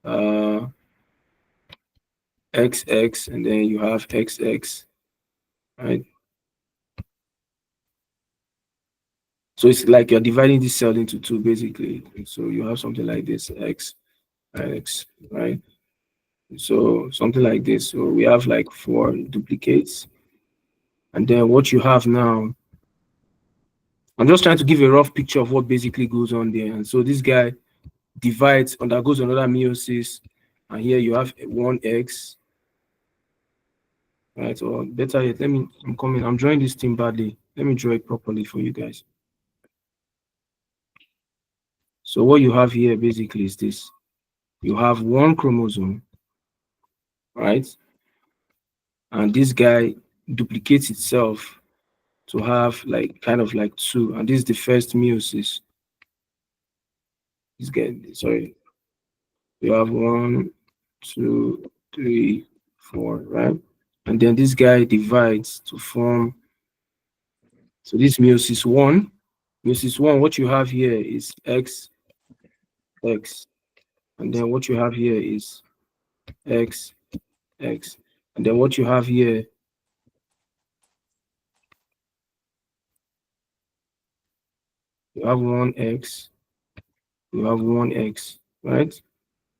uh, XX, and then you have XX, right? So it's like you're dividing this cell into 2 basically. So you have something like this, X, X, right? So something like this. So we have like 4 duplicates. And then what you have now, I'm just trying to give a rough picture of what basically goes on there. And so this guy divides, undergoes another meiosis, and here you have 1X, right? Or better yet, I'm drawing this thing badly. Let me draw it properly for you guys. So what you have here basically is this. You have 1 chromosome, right? And this guy duplicates itself to have like kind of like 2, and this is the first meiosis. This guy, sorry, you have 1, 2, 3, 4, right? And then this guy divides to form, so this meiosis 1. Meiosis 1, what you have here is X, X, and then what you have here is X, X. And then what you have here, you have 1x, you have 1x, right?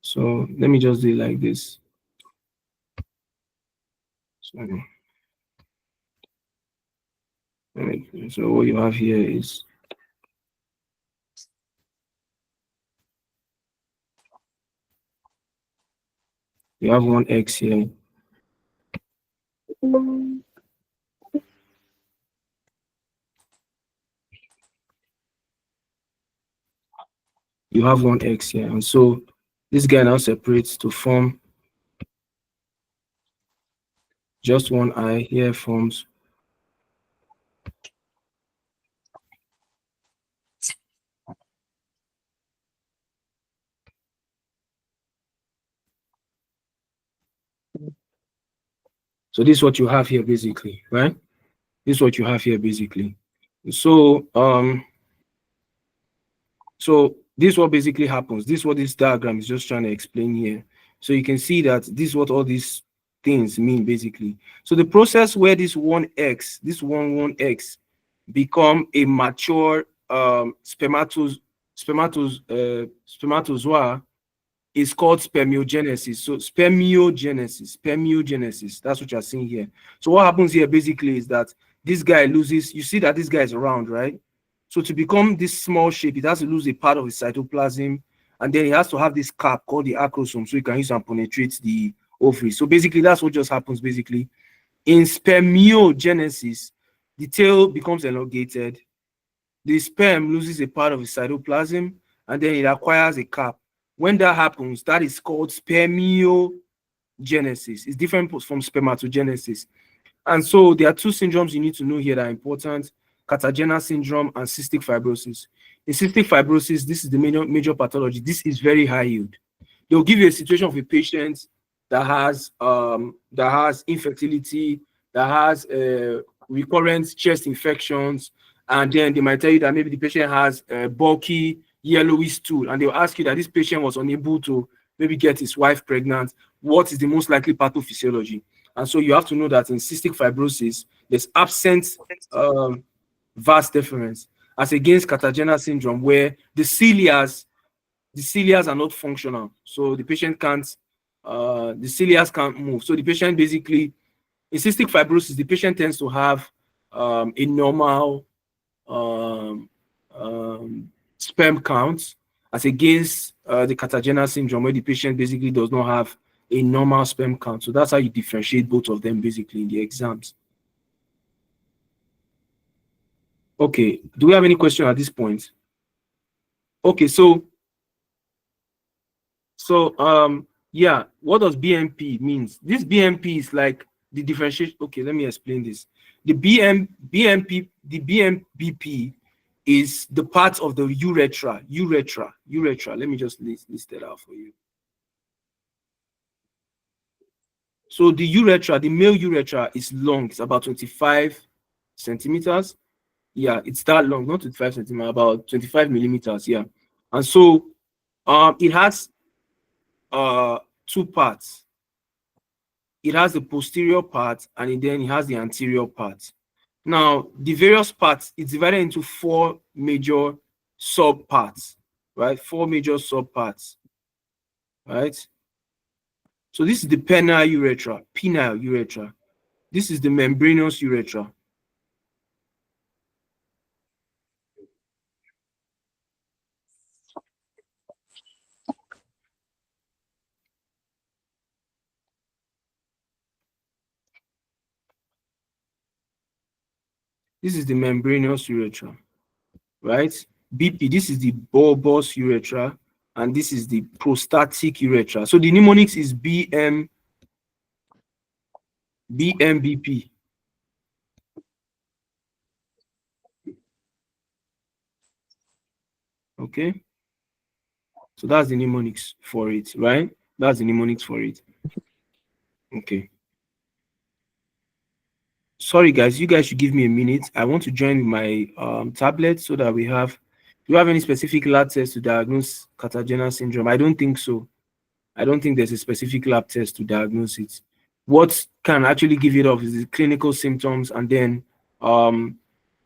So let me just do it like this. So, so what you have here is you have 1x here. You have 1x here. And so this guy now separates to form just one I here forms. So this is what you have here basically, right? This is what you have here basically. So so this is what basically happens. This is what this diagram is just trying to explain here. So you can see that this is what all these things mean basically. So the process where this 1x, this 1x become a mature spermatozoa is called spermiogenesis. So spermiogenesis, that's what you're seeing here. So what happens here basically is that this guy loses, you see that this guy is round, right? So to become this small shape, it has to lose a part of the cytoplasm, and then it has to have this cap called the acrosome, so you can use and penetrate the ovary. So basically, that's what just happens basically. In spermiogenesis, the tail becomes elongated, the sperm loses a part of the cytoplasm, and then it acquires a cap. When that happens, that is called spermiogenesis. It's different from spermatogenesis. And so there are two syndromes you need to know here that are important: Cartagena syndrome and cystic fibrosis. In cystic fibrosis, this is the major pathology. This is very high yield. They'll give you a situation of a patient that has infertility, that has recurrent chest infections, and then they might tell you that maybe the patient has a bulky yellowish stool, and they'll ask you that this patient was unable to maybe get his wife pregnant. What is the most likely pathophysiology? And so you have to know that in cystic fibrosis, there's absent vas deferens as against Cartagena syndrome, where the cilias are not functional. So the patient can't, the cilias can't move. So the patient basically, in cystic fibrosis, the patient tends to have a normal um, sperm count as against the Cartagena syndrome, where the patient basically does not have a normal sperm count. So that's how you differentiate both of them basically in the exams. Okay, do we have any question at this point? Okay, yeah, what does BMP means? This BMP is like the differentiation. Okay, let me explain this. The BMP, the BMBP is the part of the urethra. Let me just list it out for you. So the urethra, the male urethra is long. It's about 25 centimeters. Yeah, it's that long, not 25 centimeters, about 25 millimeters. Yeah. And so it has two parts. It has the posterior part, and then it has the anterior part. Now, the various parts, it's divided into four major sub parts, right? Four major sub parts, right? So this is the penile urethra. This is the membranous urethra. This is the membranous urethra, right? BP, this is the bulbous urethra, and this is the prostatic urethra. So the mnemonics is BMBP. Okay, so that's the mnemonics for it, right? That's the mnemonics for it. Okay. Sorry, guys. You guys should give me a minute. I want to join my tablet so that we have. Do you have any specific lab test to diagnose Cartagena syndrome? I don't think so. I don't think there's a specific lab test to diagnose it. what can actually give it off is the clinical symptoms, and then um,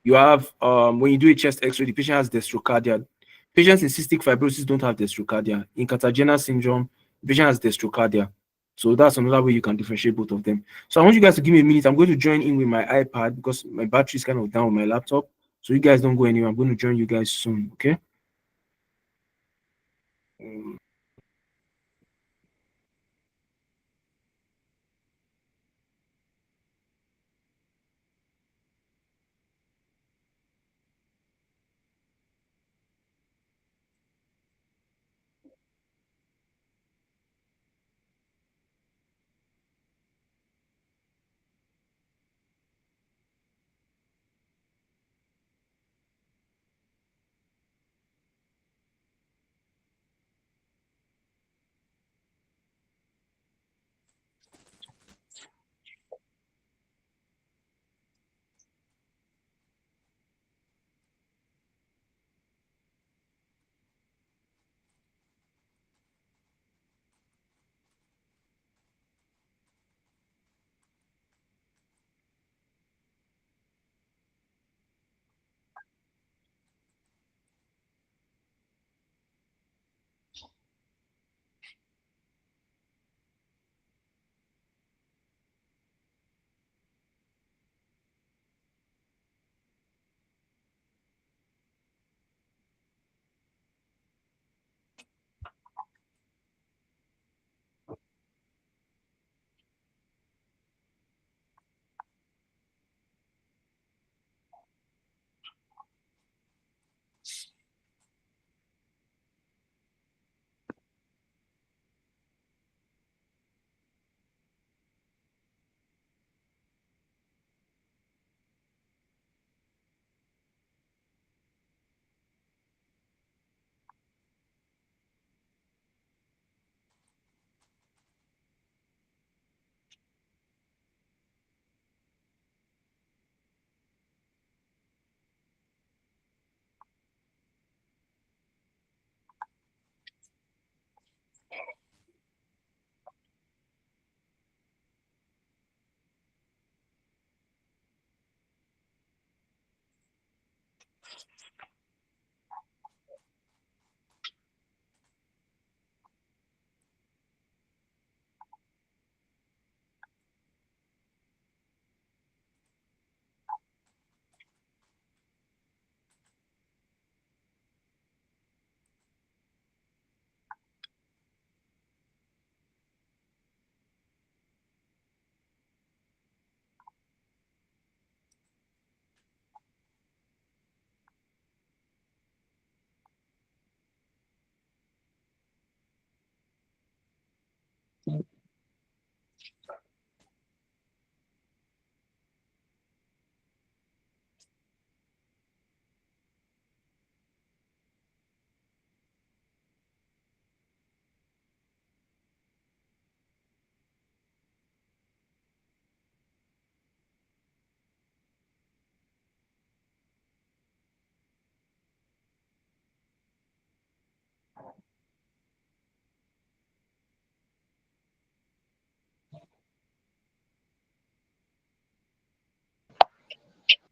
you have when you do a chest X-ray, the patient has dextrocardia. Patients in cystic fibrosis don't have dextrocardia. In Cartagena syndrome, the patient has dextrocardia. So that's another way you can differentiate both of them. So I want you guys to give me a minute. I'm going to join in with my iPad because my battery is kind of down on my laptop. So you guys don't go anywhere. I'm going to join you guys soon. Okay.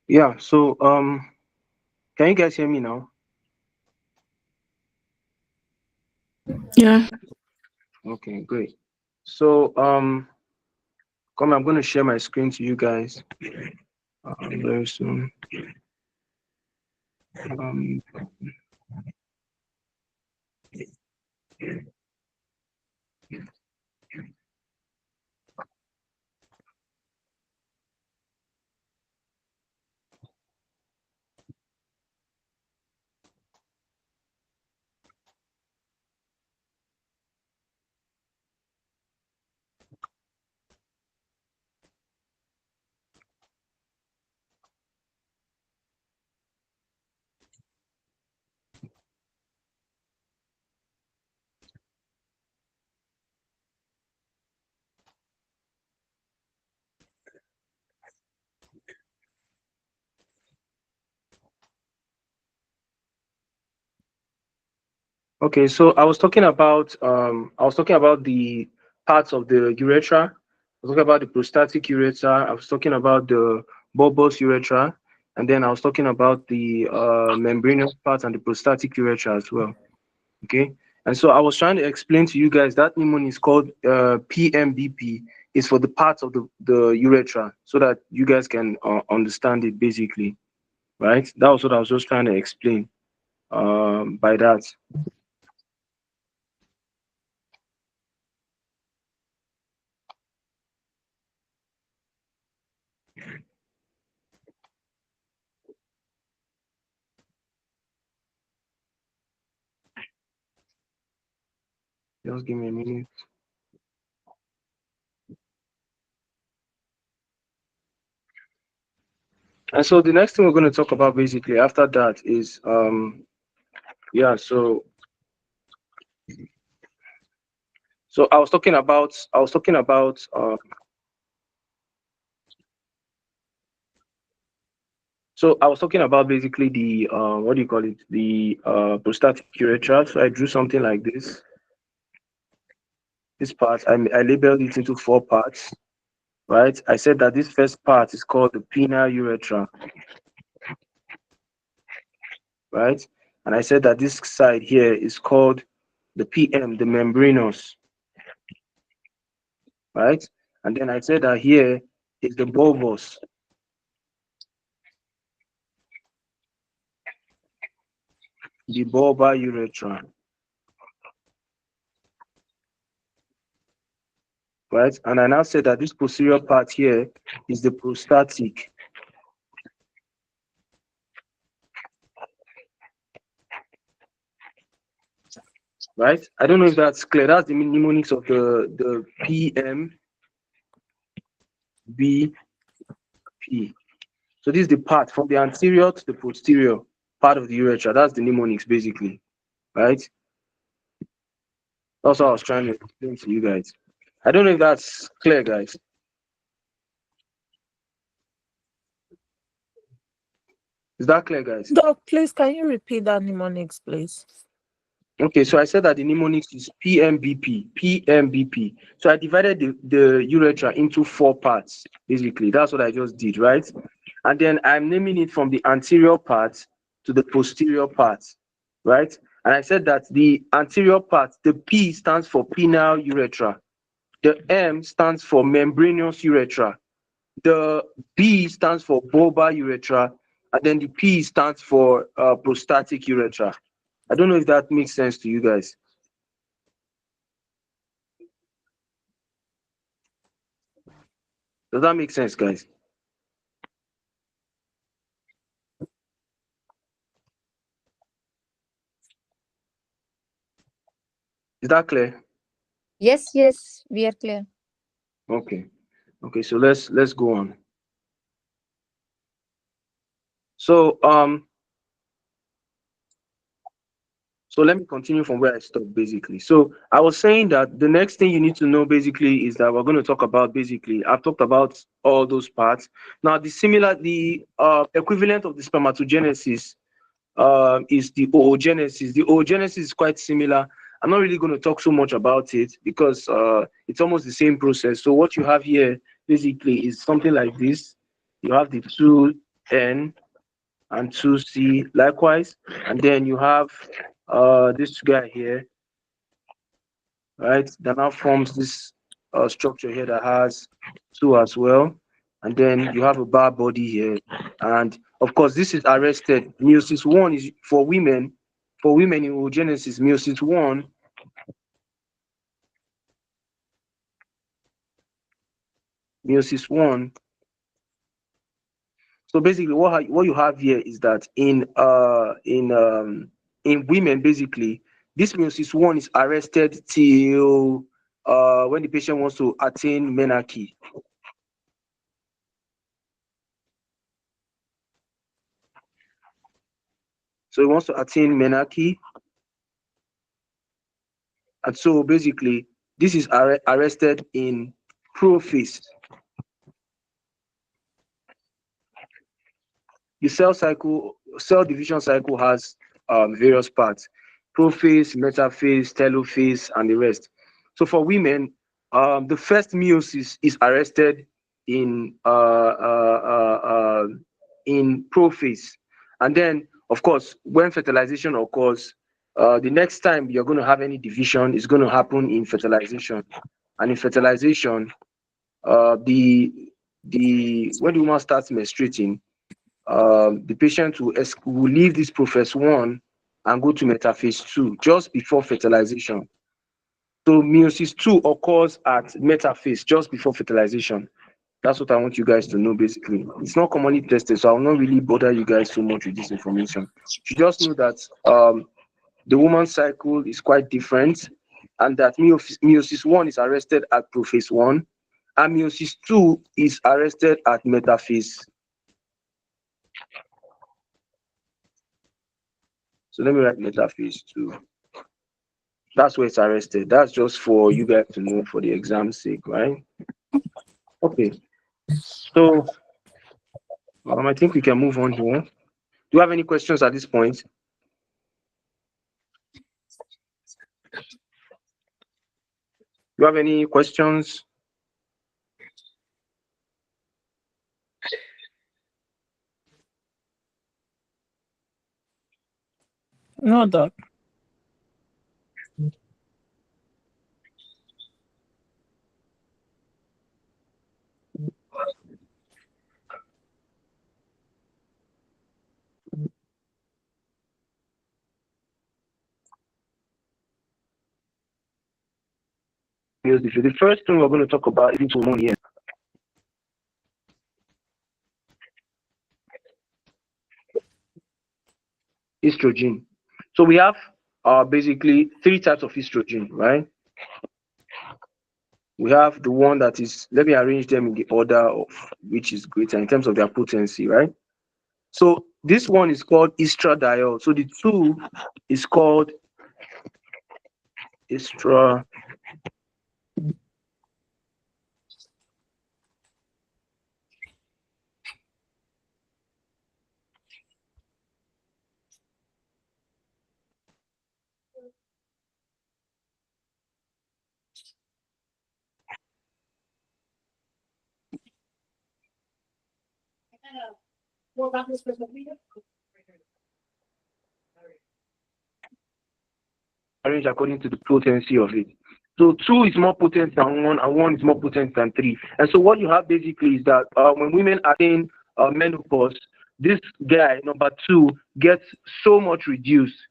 Yeah. So can you guys hear me now? Yeah. Okay, great. So come, I'm going to share my screen to you guys very soon. Um, okay, so I was talking about the parts of the urethra I was talking about the prostatic urethra. I was talking about the bulbous urethra, and then I was talking about the membranous part and the prostatic urethra as well. Okay, and so I was trying to explain to you guys that pneumonia is called PMBP. Is for the parts of the urethra, so that you guys can understand it basically, right? That was what I was just trying to explain by that. Just give me a minute. And so the next thing we're going to talk about basically after that is yeah, so I was talking about basically the what do you call it, the prostatic urethra. So I drew something like this part. I labeled it into four parts, right? I said that this first part is called the penile urethra, right? And I said that this side here is called the PM, the membranous, right? And then I said that here is the bulbous, the bulbar urethra, right? And I now said that this posterior part here is the prostatic, right? I don't know if that's clear. That's the mnemonics of the PM, B, P. So this is the part from the anterior to the posterior part of the urethra. That's the mnemonics basically, right? That's what I was trying to explain to you guys. I don't know if that's clear, guys. Is that clear, guys? Doc, please, can you repeat that mnemonics, please? Okay, so I said that the mnemonics is PMBP, PMBP. So I divided the urethra into four parts, basically. That's what I just did, right? And then I'm naming it from the anterior part to the posterior part, right? And I said that the anterior part, the P stands for penile urethra, the M stands for membranous urethra, the B stands for bulbar urethra, and then the P stands for prostatic urethra. I don't know if that makes sense to you guys. Does that make sense, guys? Is that clear? Yes, yes, we are clear. Okay. Okay, so let's go on. So so let me continue from where I stopped basically. So I was saying that the next thing you need to know basically is that we're going to talk about basically, I've talked about all those parts. Now the equivalent of the spermatogenesis is the oogenesis. The oogenesis is quite similar. I'm not really going to talk so much about it because it's almost the same process. So what you have here basically is something like this. You have the 2N and 2C likewise, and then you have this guy here, right? That now forms this structure here that has two as well, and then you have a bar body here, and of course this is arrested. Meiosis one is for women. For women in oogenesis, meiosis one. So basically, what you have here is that in women, basically, this meiosis one is arrested till when the patient wants to attain menarche. So he wants to attain menarche, and so basically, this is arrested in prophase. The cell division cycle has various parts: prophase, metaphase, telophase, and the rest. So for women, the first meiosis is arrested in prophase, and then of course when fertilization occurs, the next time you're going to have any division is going to happen in fertilization, and in fertilization, the when the woman starts menstruating, the patient will leave this prophase one and go to metaphase two just before fertilization. So meiosis two occurs at metaphase just before fertilization. That's what I want you guys to know basically. It's not commonly tested, so I'll not really bother you guys so much with this information. You just know that the woman's cycle is quite different, and that meiosis one is arrested at prophase one, and meiosis two is arrested at metaphase. So let me write metaphase two. That's where it's arrested. That's just for you guys to know for the exam's sake, right? Okay. So I think we can move on here. Do you have any questions at this point? Do you have any questions? No, doc. The first thing we're going to talk about is hormone here. Estrogen. So we have basically three types of estrogen, right? We have the one that is, let me arrange them in the order of which is greater in terms of their potency, right? So this one is called estradiol. So the two is called estradiol. Arranged according to the potency of it. So two is more potent than one, and one is more potent than three. And so what you have basically is that when women attain menopause, this guy number two gets so much reduced,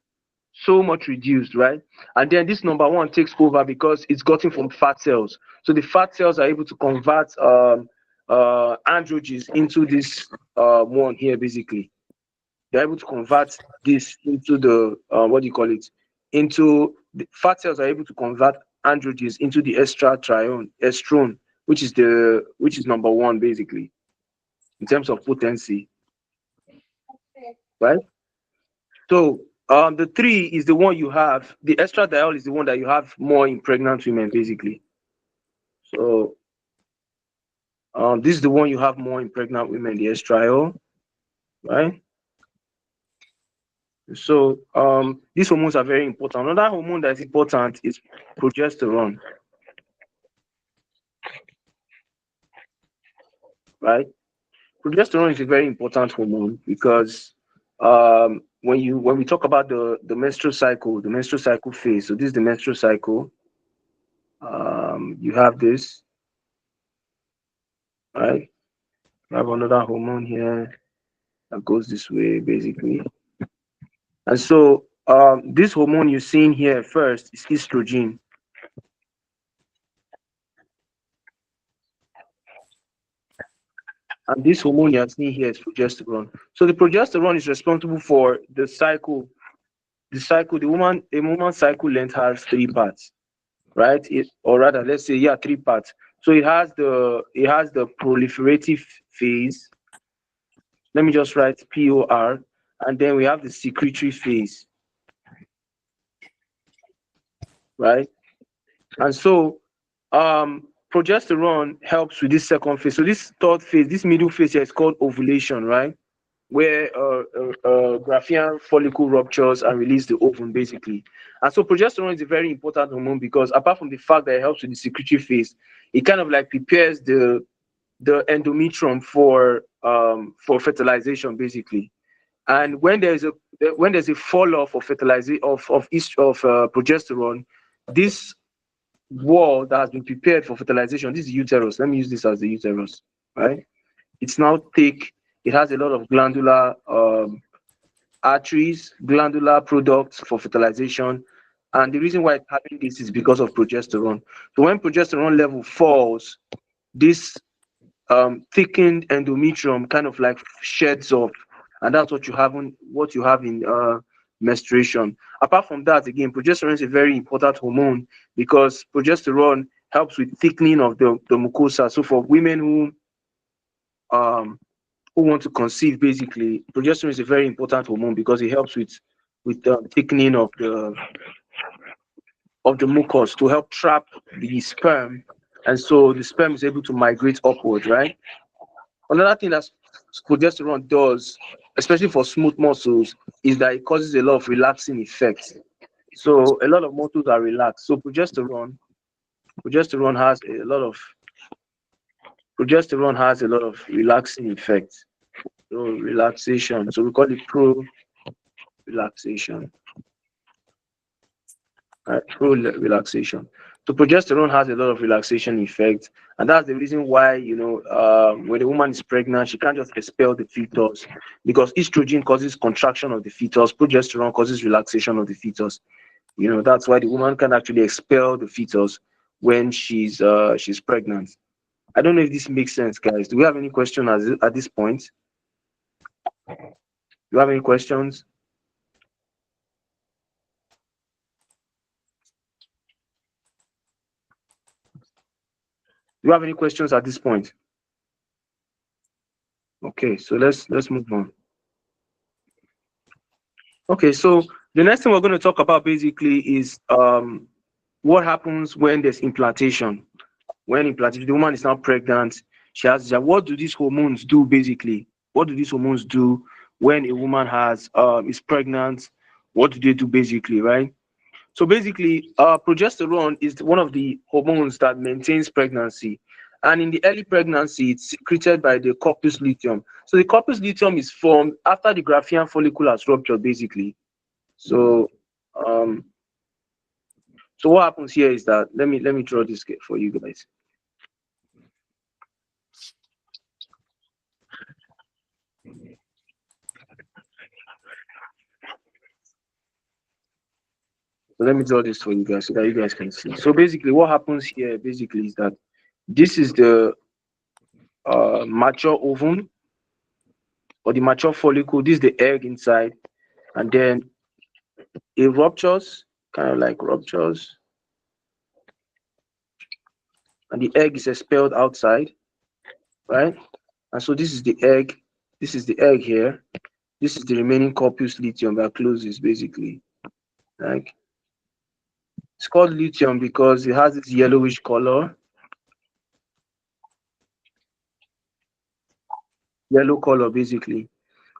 right? And then this number one takes over because it's gotten from fat cells. So the fat cells are able to convert androgens into this one here basically. They're able to convert this into the what do you call it? Into the fat cells are able to convert androgens into the estrone, which is number one basically in terms of potency, right? So the three is the one you have. The estradiol is the one that you have more in pregnant women basically. So this is the one you have more in pregnant women, the estradiol, right? So these hormones are very important. Another hormone that is important is progesterone, right? Progesterone is a very important hormone because when we talk about the menstrual cycle, the menstrual cycle phase. So this is the menstrual cycle. You have this, right? You have another hormone here that goes this way basically. And so this hormone you're seeing here first is estrogen. And this hormone you're seeing here is progesterone. So the progesterone is responsible for the cycle. The woman's cycle length has three parts, right? Or rather, let's say, yeah, three parts. So it has the proliferative phase. Let me just write POR, and then we have the secretory phase, right? And so progesterone helps with this second phase. So this third phase, this middle phase here is called ovulation, right? where Graafian follicle ruptures and release the ovum basically. And so progesterone is a very important hormone because apart from the fact that it helps with the secretory phase, it kind of like prepares the endometrium for fertilization basically. And when there's a fall off of fertilization of progesterone, this wall that has been prepared for fertilization, this is uterus. Let me use this as the uterus, right? It's now thick. It has a lot of glandular arteries, glandular products for fertilization. And the reason why it's having this is because of progesterone. So when progesterone level falls, this thickened endometrium kind of like sheds off, and that's what you have in menstruation. Apart from that, again, progesterone is a very important hormone because progesterone helps with thickening of the mucosa. So for women um who want to conceive, basically, progesterone is a very important hormone because it helps with the thickening of the mucus to help trap the sperm, and so the sperm is able to migrate upward, right? Another thing that progesterone does, especially for smooth muscles, is that it causes a lot of relaxing effects. So a lot of muscles are relaxed. So progesterone has a lot of progesterone has a lot of relaxing effects. So relaxation. So we call it pro relaxation. Right? Pro relaxation. So progesterone has a lot of relaxation effects, and that's the reason why when a woman is pregnant, she can't just expel the fetus because estrogen causes contraction of the fetus, progesterone causes relaxation of the fetus. That's why the woman can actually expel the fetus when she's pregnant. I don't know if this makes sense, guys. Do we have any questions at this point? Do you have any questions? Do you have any questions at this point? Okay, so let's move on. Okay, so the next thing we're going to talk about basically is what happens when there's implantation. When implantation, the woman is now pregnant, she has what do these hormones do basically? What do these hormones do when a woman is pregnant? What do they do basically, right? So basically, progesterone is one of the hormones that maintains pregnancy. And in the early pregnancy, it's secreted by the corpus luteum. So the corpus luteum is formed after the Graafian follicle has ruptured, basically. So, um, so what happens here is that let me draw this for you guys. So let me draw this for you guys so that you guys can see. So basically, what happens here basically is that this is the mature ovum or the mature follicle. This is the egg inside, and then it ruptures, kind of like ruptures, and the egg is expelled outside, right? And so this is the egg. This is the egg here. This is the remaining corpus luteum that closes basically. Like it's called luteum because it has this yellowish color, yellow color basically.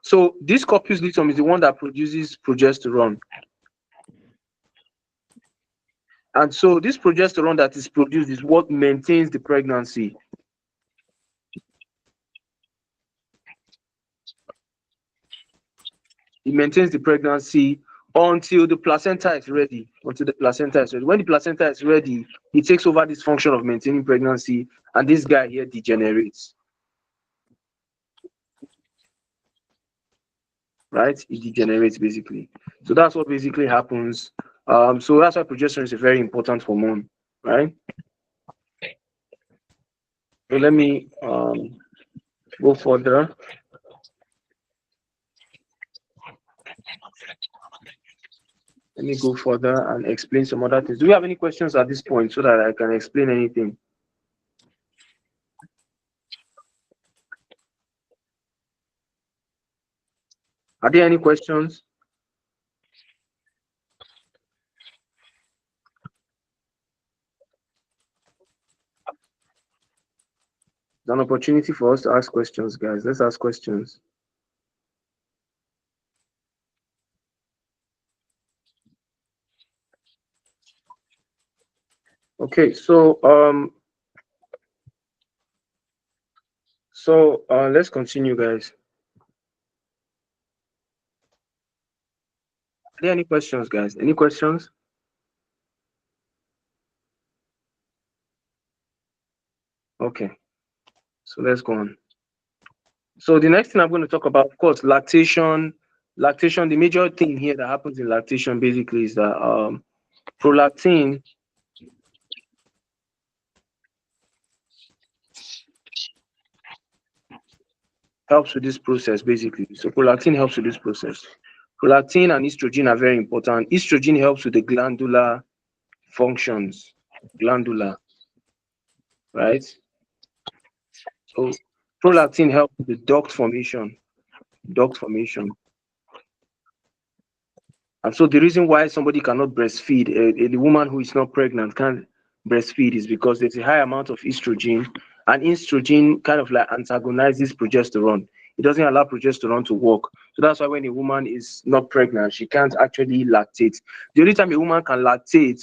So this corpus luteum is the one that produces progesterone. And so this progesterone that is produced is what maintains the pregnancy. It maintains the pregnancy until the placenta is ready. Until the placenta is ready. When the placenta is ready, it takes over this function of maintaining pregnancy, and this guy here degenerates. Right? It degenerates basically. So that's what basically happens. So that's why progesterone is a very important hormone, right? So let me go further. Let me go further and explain some other things. Do you have any questions at this point so that I can explain anything? Are there any questions? It's an opportunity for us to ask questions, guys. Let's ask questions. Okay, so let's continue, guys. Are there any questions, guys? Any questions? Okay, so let's go on. So the next thing I'm going to talk about, of course, lactation. Lactation, the major thing here that happens in lactation basically is that prolactin helps with this process basically. So prolactin helps with this process. Prolactin and estrogen are very important. Estrogen helps with the glandular functions, glandular, right? So prolactin helps with the duct formation. And so the reason why somebody cannot breastfeed, a woman who is not pregnant can't breastfeed is because there's a high amount of estrogen, and estrogen kind of like antagonizes progesterone. It doesn't allow progesterone to work. So that's why when a woman is not pregnant, she can't actually lactate. The only time a woman can lactate,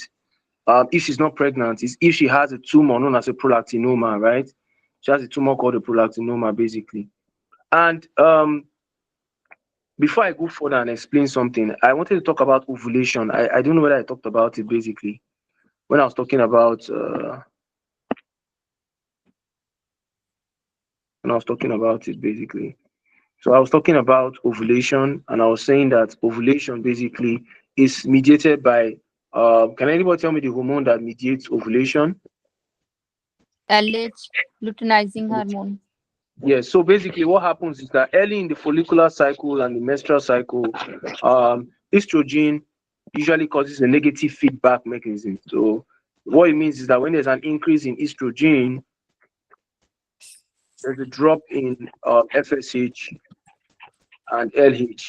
if she's not pregnant, is if she has a tumor known as a prolactinoma, right? She has a tumor called a prolactinoma, basically. And before I go further and explain something, I wanted to talk about ovulation. I don't know whether I talked about it basically when I was talking about it basically. So I was talking about ovulation, and I was saying that ovulation basically is mediated by. Can anybody tell me the hormone that mediates ovulation? LH, luteinizing hormone. Yes. So basically, what happens is that early in the follicular cycle and the menstrual cycle, estrogen usually causes a negative feedback mechanism. So what it means is that when there's an increase in estrogen, there's a drop in FSH and LH.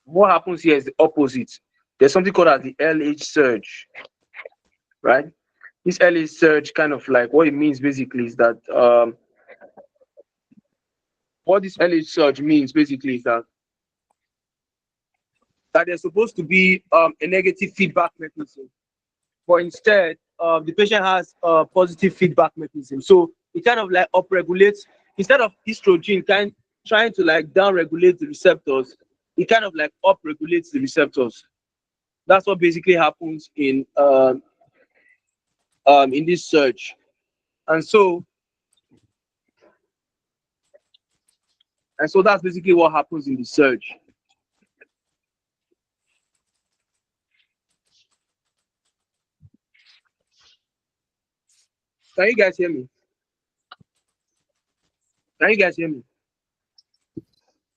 What happens here is the opposite. There's something called as the LH surge, right? This LH surge kind of like what it means basically is that what this LH surge means basically is that there's supposed to be a negative feedback mechanism, but instead the patient has a positive feedback mechanism. So it kind of like upregulates instead of estrogen kind trying to like downregulate the receptors, it kind of like upregulates the receptors. That's what basically happens in this surge. And so that's basically what happens in the surge. Can you guys hear me? Can you guys hear me?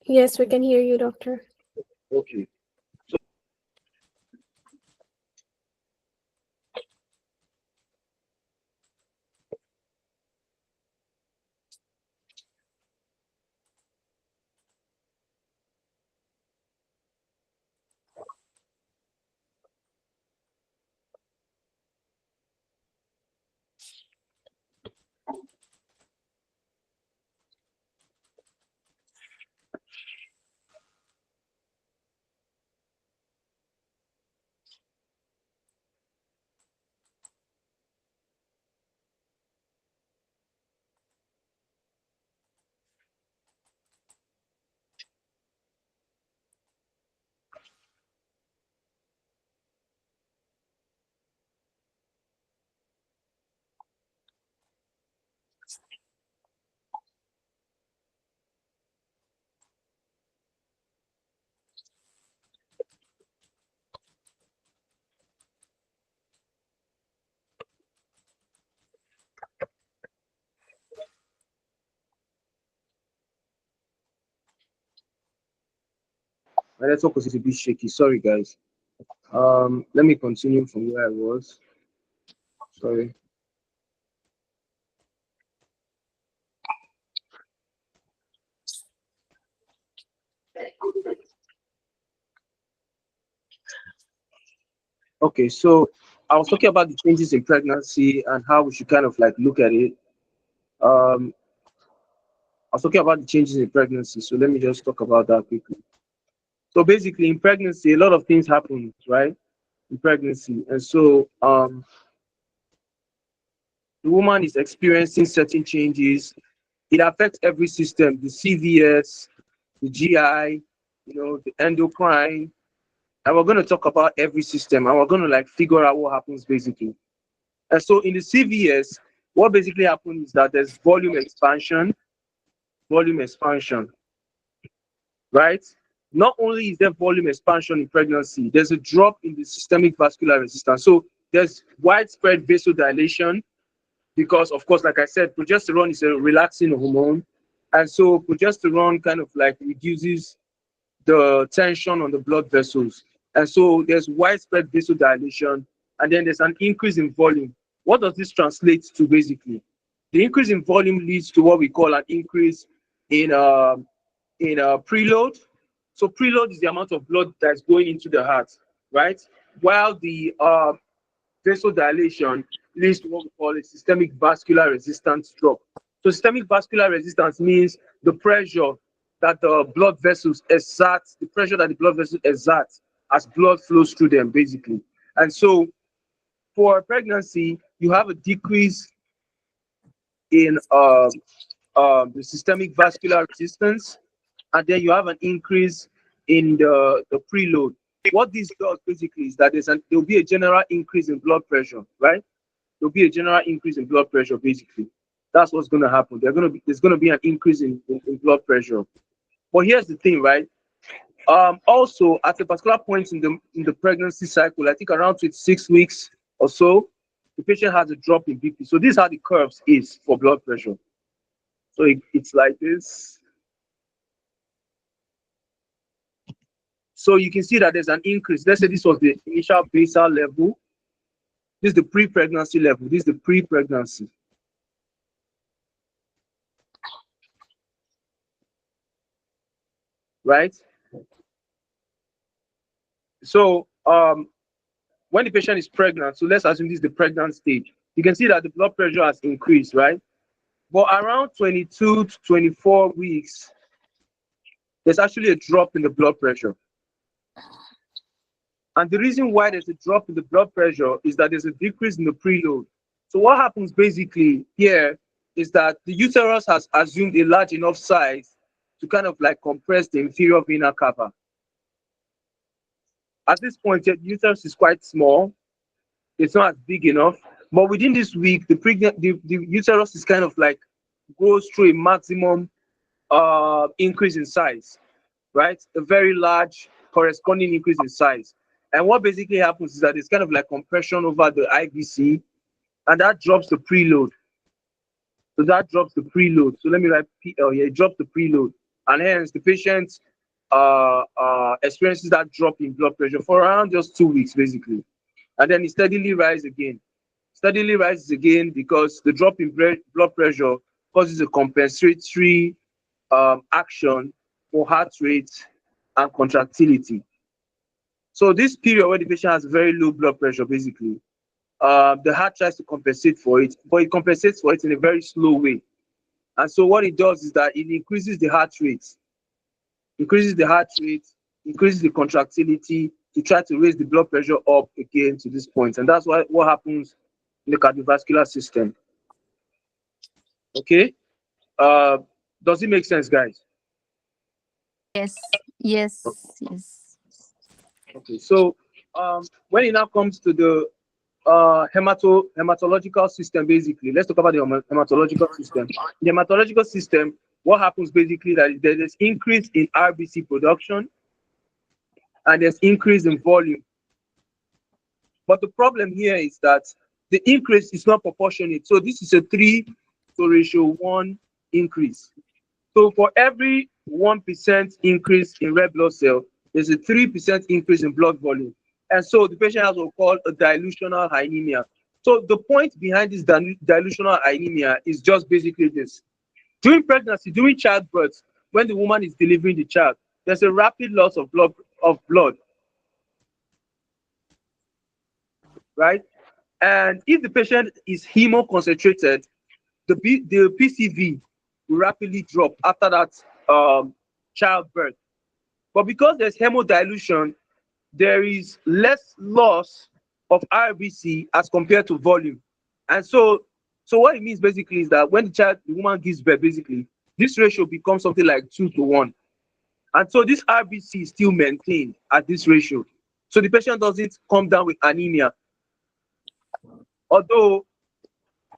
Yes, we can hear you, doctor. Okay. My network was a bit shaky. Sorry, guys. Let me continue from where I was. Sorry. Okay, so I was talking about the changes in pregnancy and how we should kind of like look at it. Um, I was talking about the changes in pregnancy, so let me just talk about that quickly. So basically, in pregnancy, a lot of things happen, right? In pregnancy, and so the woman is experiencing certain changes. It affects every system, the CVS, the GI, the endocrine. And we're going to talk about every system, and we're going to like figure out what happens basically. And so in the CVS, what basically happens is that there's volume expansion, right? Not only is there volume expansion in pregnancy, there's a drop in the systemic vascular resistance. So there's widespread vasodilation because, of course, like I said, progesterone is a relaxing hormone. And so progesterone kind of like reduces the tension on the blood vessels. And so there's widespread vasodilation, and then there's an increase in volume. What does this translate to basically? The increase in volume leads to what we call an increase in preload. So preload is the amount of blood that's going into the heart, right? While the vasodilation leads to what we call a systemic vascular resistance drop. So systemic vascular resistance means the pressure that the blood vessels exert, as blood flows through them, basically. And so for pregnancy, you have a decrease in the systemic vascular resistance, and then you have an increase in the preload. What this does basically is that there'll be a general increase in blood pressure, right? There'll be a general increase in blood pressure, basically. That's what's going to happen. There's going to be an increase in blood pressure. But here's the thing, right? Also, at a particular point in the pregnancy cycle, I think around 26 weeks or so, the patient has a drop in BP. So this is how the curves is for blood pressure. So it's like this. So you can see that there's an increase. Let's say this was the initial basal level. This is the pre-pregnancy level. This is the pre-pregnancy. Right? So when the patient is pregnant, so let's assume this is the pregnant stage, you can see that the blood pressure has increased, right? But around 22 to 24 weeks, there's actually a drop in the blood pressure. And the reason why there's a drop in the blood pressure is that there's a decrease in the preload. So what happens basically here is that the uterus has assumed a large enough size to kind of like compress the inferior vena cava. At this point, the uterus is quite small. It's not as big enough. But within this week, the uterus is kind of like goes through a maximum increase in size, right? A very large corresponding increase in size. And what basically happens is that it's kind of like compression over the IVC, and that drops the preload. So that drops the preload. So let me write PL here. It drops the preload, and hence the patient experiences that drop in blood pressure for around just 2 weeks, basically, and then it steadily rises again. Steadily rises again because the drop in blood pressure causes a compensatory action for heart rate and contractility. So this period where the patient has very low blood pressure, basically, the heart tries to compensate for it, but it compensates for it in a very slow way. And so what it does is that it increases the heart rate, increases the contractility to try to raise the blood pressure up again to this point. And that's what happens in the cardiovascular system. Okay? Does it make sense, guys? Yes. Yes. Yes. Okay, so when it now comes to the hematological system, basically, let's talk about the hematological system. In the hematological system, what happens basically that there's increase in RBC production and there's increase in volume. But the problem here is that the increase is not proportionate. So this is a 3:1 increase. So for every 1% increase in red blood cell, there's a 3% increase in blood volume. And so the patient has what we call a dilutional anemia. So the point behind this dilutional anemia is just basically this. During pregnancy, during childbirth, when the woman is delivering the child, there's a rapid loss of blood, right? And if the patient is hemoconcentrated, the PCV will rapidly drop after that childbirth. But because there's hemodilution, there is less loss of RBC as compared to volume. And so So what it means basically is that when the woman gives birth, basically, this ratio becomes something like 2 to 1. And so this RBC is still maintained at this ratio. So the patient doesn't come down with anemia. Although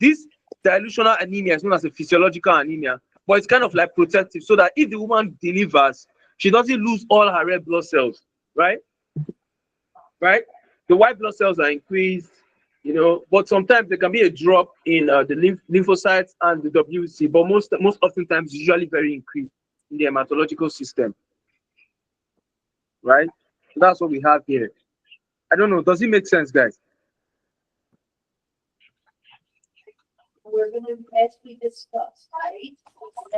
this dilutional anemia is known as a physiological anemia, but it's kind of like protective so that if the woman delivers, she doesn't lose all her red blood cells, right? Right? The white blood cells are increased, but sometimes there can be a drop in the lymphocytes and the WC, but most oftentimes usually very increased in the hematological system, right? So that's what we have here. I don't know. Does it make sense, guys? We're going to, as we discussed, right?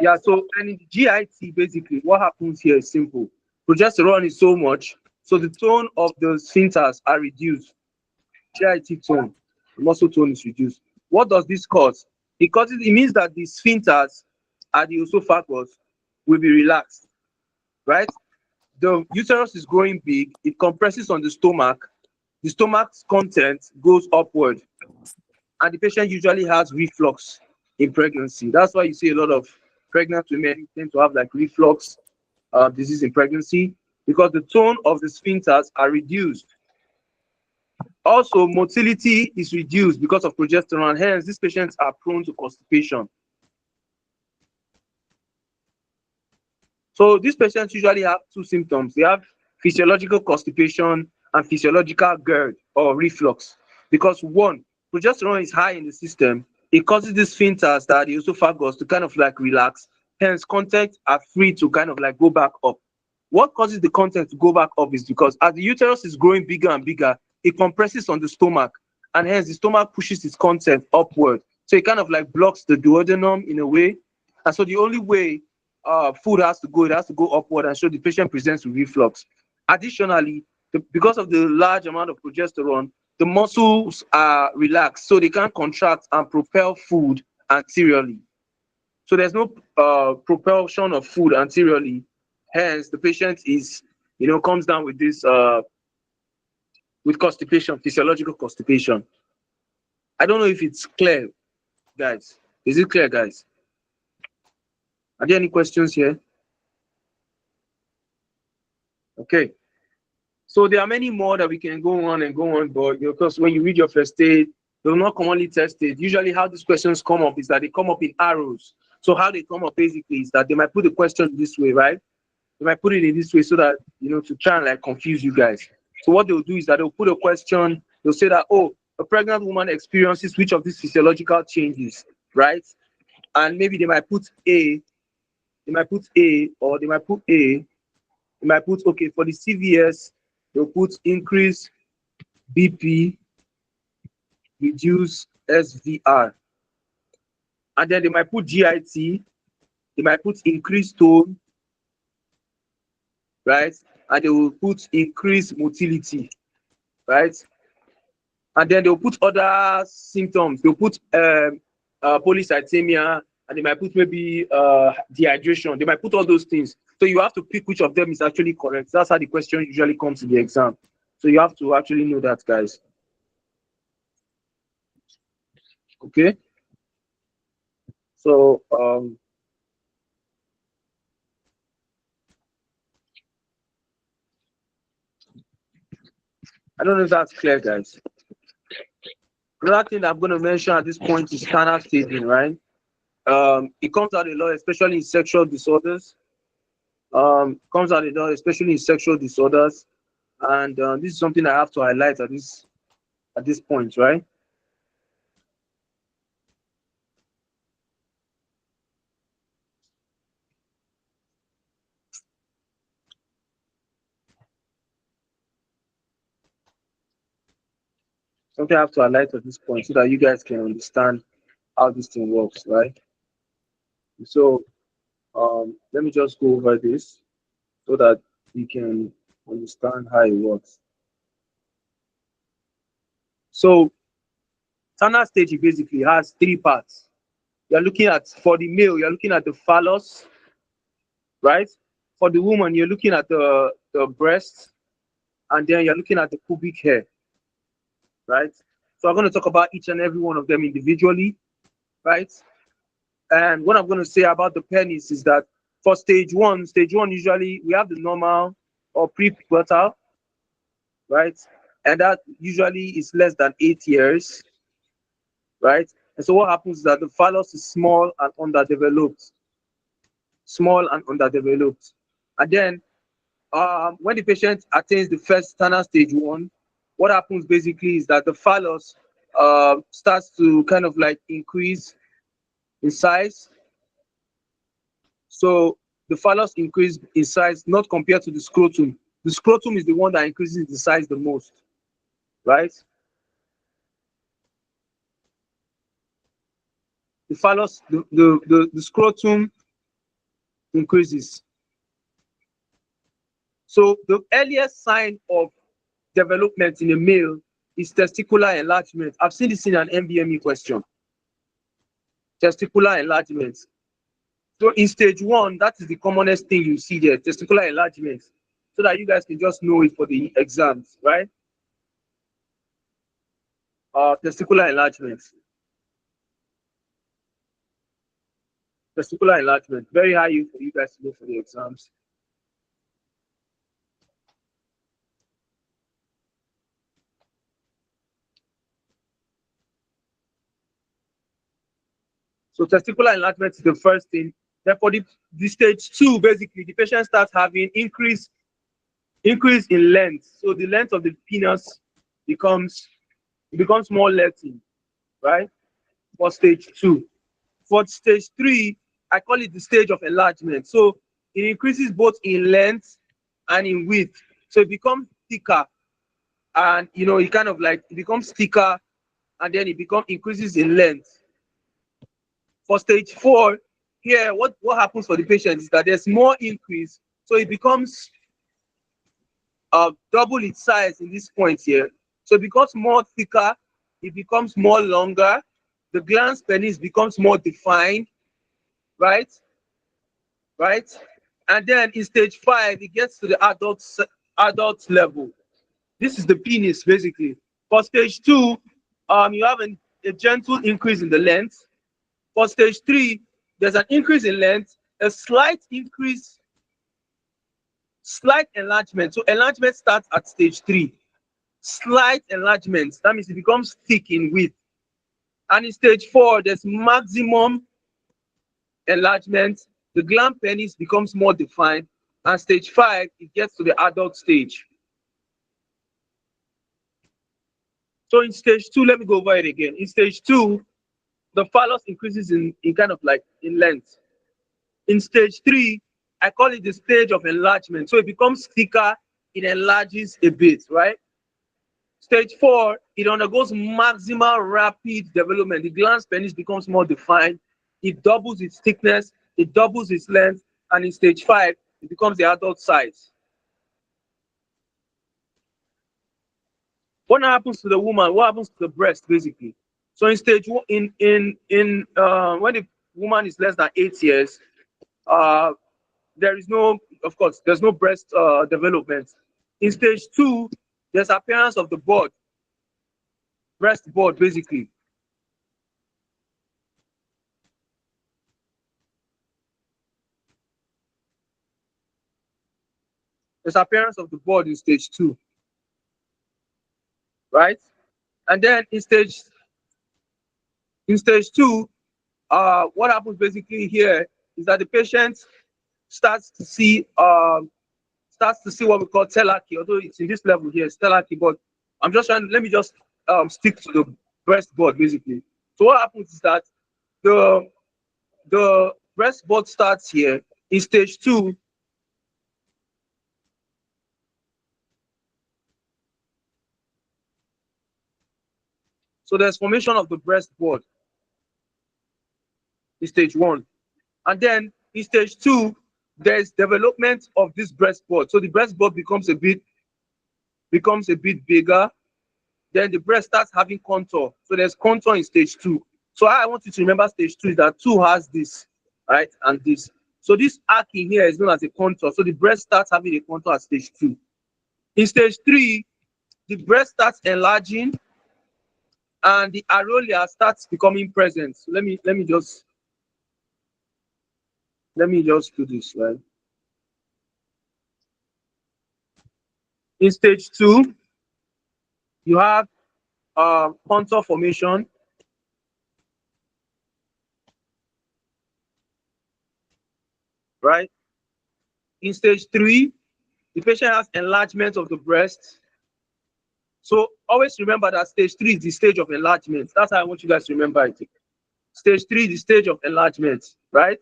Yeah. So, and in the GIT, basically, what happens here is simple. Progesterone is so much, so the tone of the sphincters are reduced. GIT tone, the muscle tone is reduced. What does this cause? It means that the sphincters at the esophagus will be relaxed, right? The uterus is growing big, it compresses on the stomach's content goes upward, and the patient usually has reflux in pregnancy. That's why you see a lot of pregnant women tend to have like reflux disease in pregnancy, because the tone of the sphincters are reduced. Also, motility is reduced because of progesterone. Hence, these patients are prone to constipation. So these patients usually have 2 symptoms. They have physiological constipation and physiological GERD or reflux. Because one, progesterone is high in the system. It causes these sphincters that are the esophagus to kind of like relax. Hence, content are free to kind of like go back up. What causes the content to go back up is because as the uterus is growing bigger and bigger, it compresses on the stomach, and hence the stomach pushes its content upward. So it kind of like blocks the duodenum in a way. And so the only way food it has to go upward, and so the patient presents with reflux. Additionally, because of the large amount of progesterone, the muscles are relaxed, so they can't contract and propel food anteriorly. So there's no propulsion of food anteriorly. Hence, the patient comes down with this with constipation, physiological constipation. I don't know if it's clear, guys. Is it clear, guys? Are there any questions here? Okay. So there are many more that we can go on and go on, but because when you read your first aid, they're not commonly tested. Usually how these questions come up is that they come up in arrows. So how they come up basically is that they might put the question this way, right? They might put it in this way so that, to try and like confuse you guys. So what they'll do is that they'll put a question, they'll say that, oh, a pregnant woman experiences which of these physiological changes, right? And maybe they might put A, or they might put A, they might put, okay, for the CVS, they'll put increase BP, reduce SVR. And then they might put GIT, they might put increased tone, right? And they will put increased motility, right? And then they'll put other symptoms. They'll put polycythemia, and they might put maybe dehydration. They might put all those things. So you have to pick which of them is actually correct. That's how the question usually comes in the exam. So you have to actually know that, guys. Okay. So I don't know if that's clear, guys. Another thing that I'm going to mention at this point is standard staging, right? It comes out a lot, especially in sexual disorders. Comes out a lot, especially in sexual disorders, and this is something I have to highlight at this point, right? Something I have to highlight at this point so that you guys can understand how this thing works, right? So let me just go over this so that you can understand how it works. So standard staging basically has 3 parts. You're looking at, for the male, you're looking at the phallus, right? For the woman, you're looking at the breast, and then you're looking at the pubic hair, right? So I'm going to talk about each and every one of them individually, right? And what I'm going to say about the penis is that for stage one usually we have the normal or prepubertal, right? And that usually is less than 8 years, right? And so what happens is that the phallus is small and underdeveloped, small and underdeveloped. And then when the patient attains the first terminal stage one, what happens basically is that the phallus starts to kind of like increase in size. So the phallus increase in size not compared to the scrotum. The scrotum is the one that increases in size the most, right? The phallus, the scrotum increases. So the earliest sign of development in a male is testicular enlargement. I've seen this in an MBME question. Testicular enlargement. So in stage one, that is the commonest thing you see there, testicular enlargement, so that you guys can just know it for the exams, right? Testicular enlargement. Testicular enlargement, very high yield for you guys to go for the exams. So testicular enlargement is the first thing. Then for the stage two, basically, the patient starts having increase in length. So the length of the penis becomes more lengthened, right? For stage two. For stage three, I call it the stage of enlargement. So it increases both in length and in width. So it becomes thicker, and it kind of like it becomes thicker, and then it increases in length. For stage four, here what happens for the patient is that there's more increase, so it becomes double its size in this point here. So it becomes more thicker, it becomes more longer, the glans penis becomes more defined, right? Right? And then in stage five, it gets to the adult level. This is the penis basically. For stage two, you have a gentle increase in the length. For stage three, there's an increase in length, a slight increase, slight enlargement. So enlargement starts at stage three. Slight enlargement, that means it becomes thick in width. And in stage four, there's maximum enlargement. The gland penis becomes more defined. And stage five, it gets to the adult stage. So in stage two, let me go over it again. In stage two, the phallus increases in kind of like in length. In stage three, I call it the stage of enlargement. So it becomes thicker, it enlarges a bit, right? Stage four, it undergoes maximal rapid development. The glans penis becomes more defined, it doubles its thickness, it doubles its length, and in stage five, it becomes the adult size. What happens to the woman? What happens to the breast, basically? So in stage one, when the woman is less than 8 years, there is no, of course, there's no breast development. In stage two, there's appearance of the bud, breast bud, basically. There's appearance of the bud in stage two, right? And then in stage two, what happens basically here is that the patient starts to see what we call telarchy, although it's in this level here, it's telarchy, but let me just stick to the breast bud basically. So what happens is that the breast bud starts here in stage two. So there's formation of the breast bud in stage one. And then in stage two, there's development of this breast bud. So the breast bud becomes a bit bigger. Then the breast starts having contour. So there's contour in stage two. So I want you to remember stage two is that two has this, right? And this. So this arc in here is known as a contour. So the breast starts having a contour at stage two. In stage three, the breast starts enlarging, and the areola starts becoming present. So let me just do this, right? In stage 2, you have contour formation, right? In stage 3, the patient has enlargement of the breast. So always remember that stage 3 is the stage of enlargement. That's how I want you guys to remember it. Stage 3 is the stage of enlargement, right?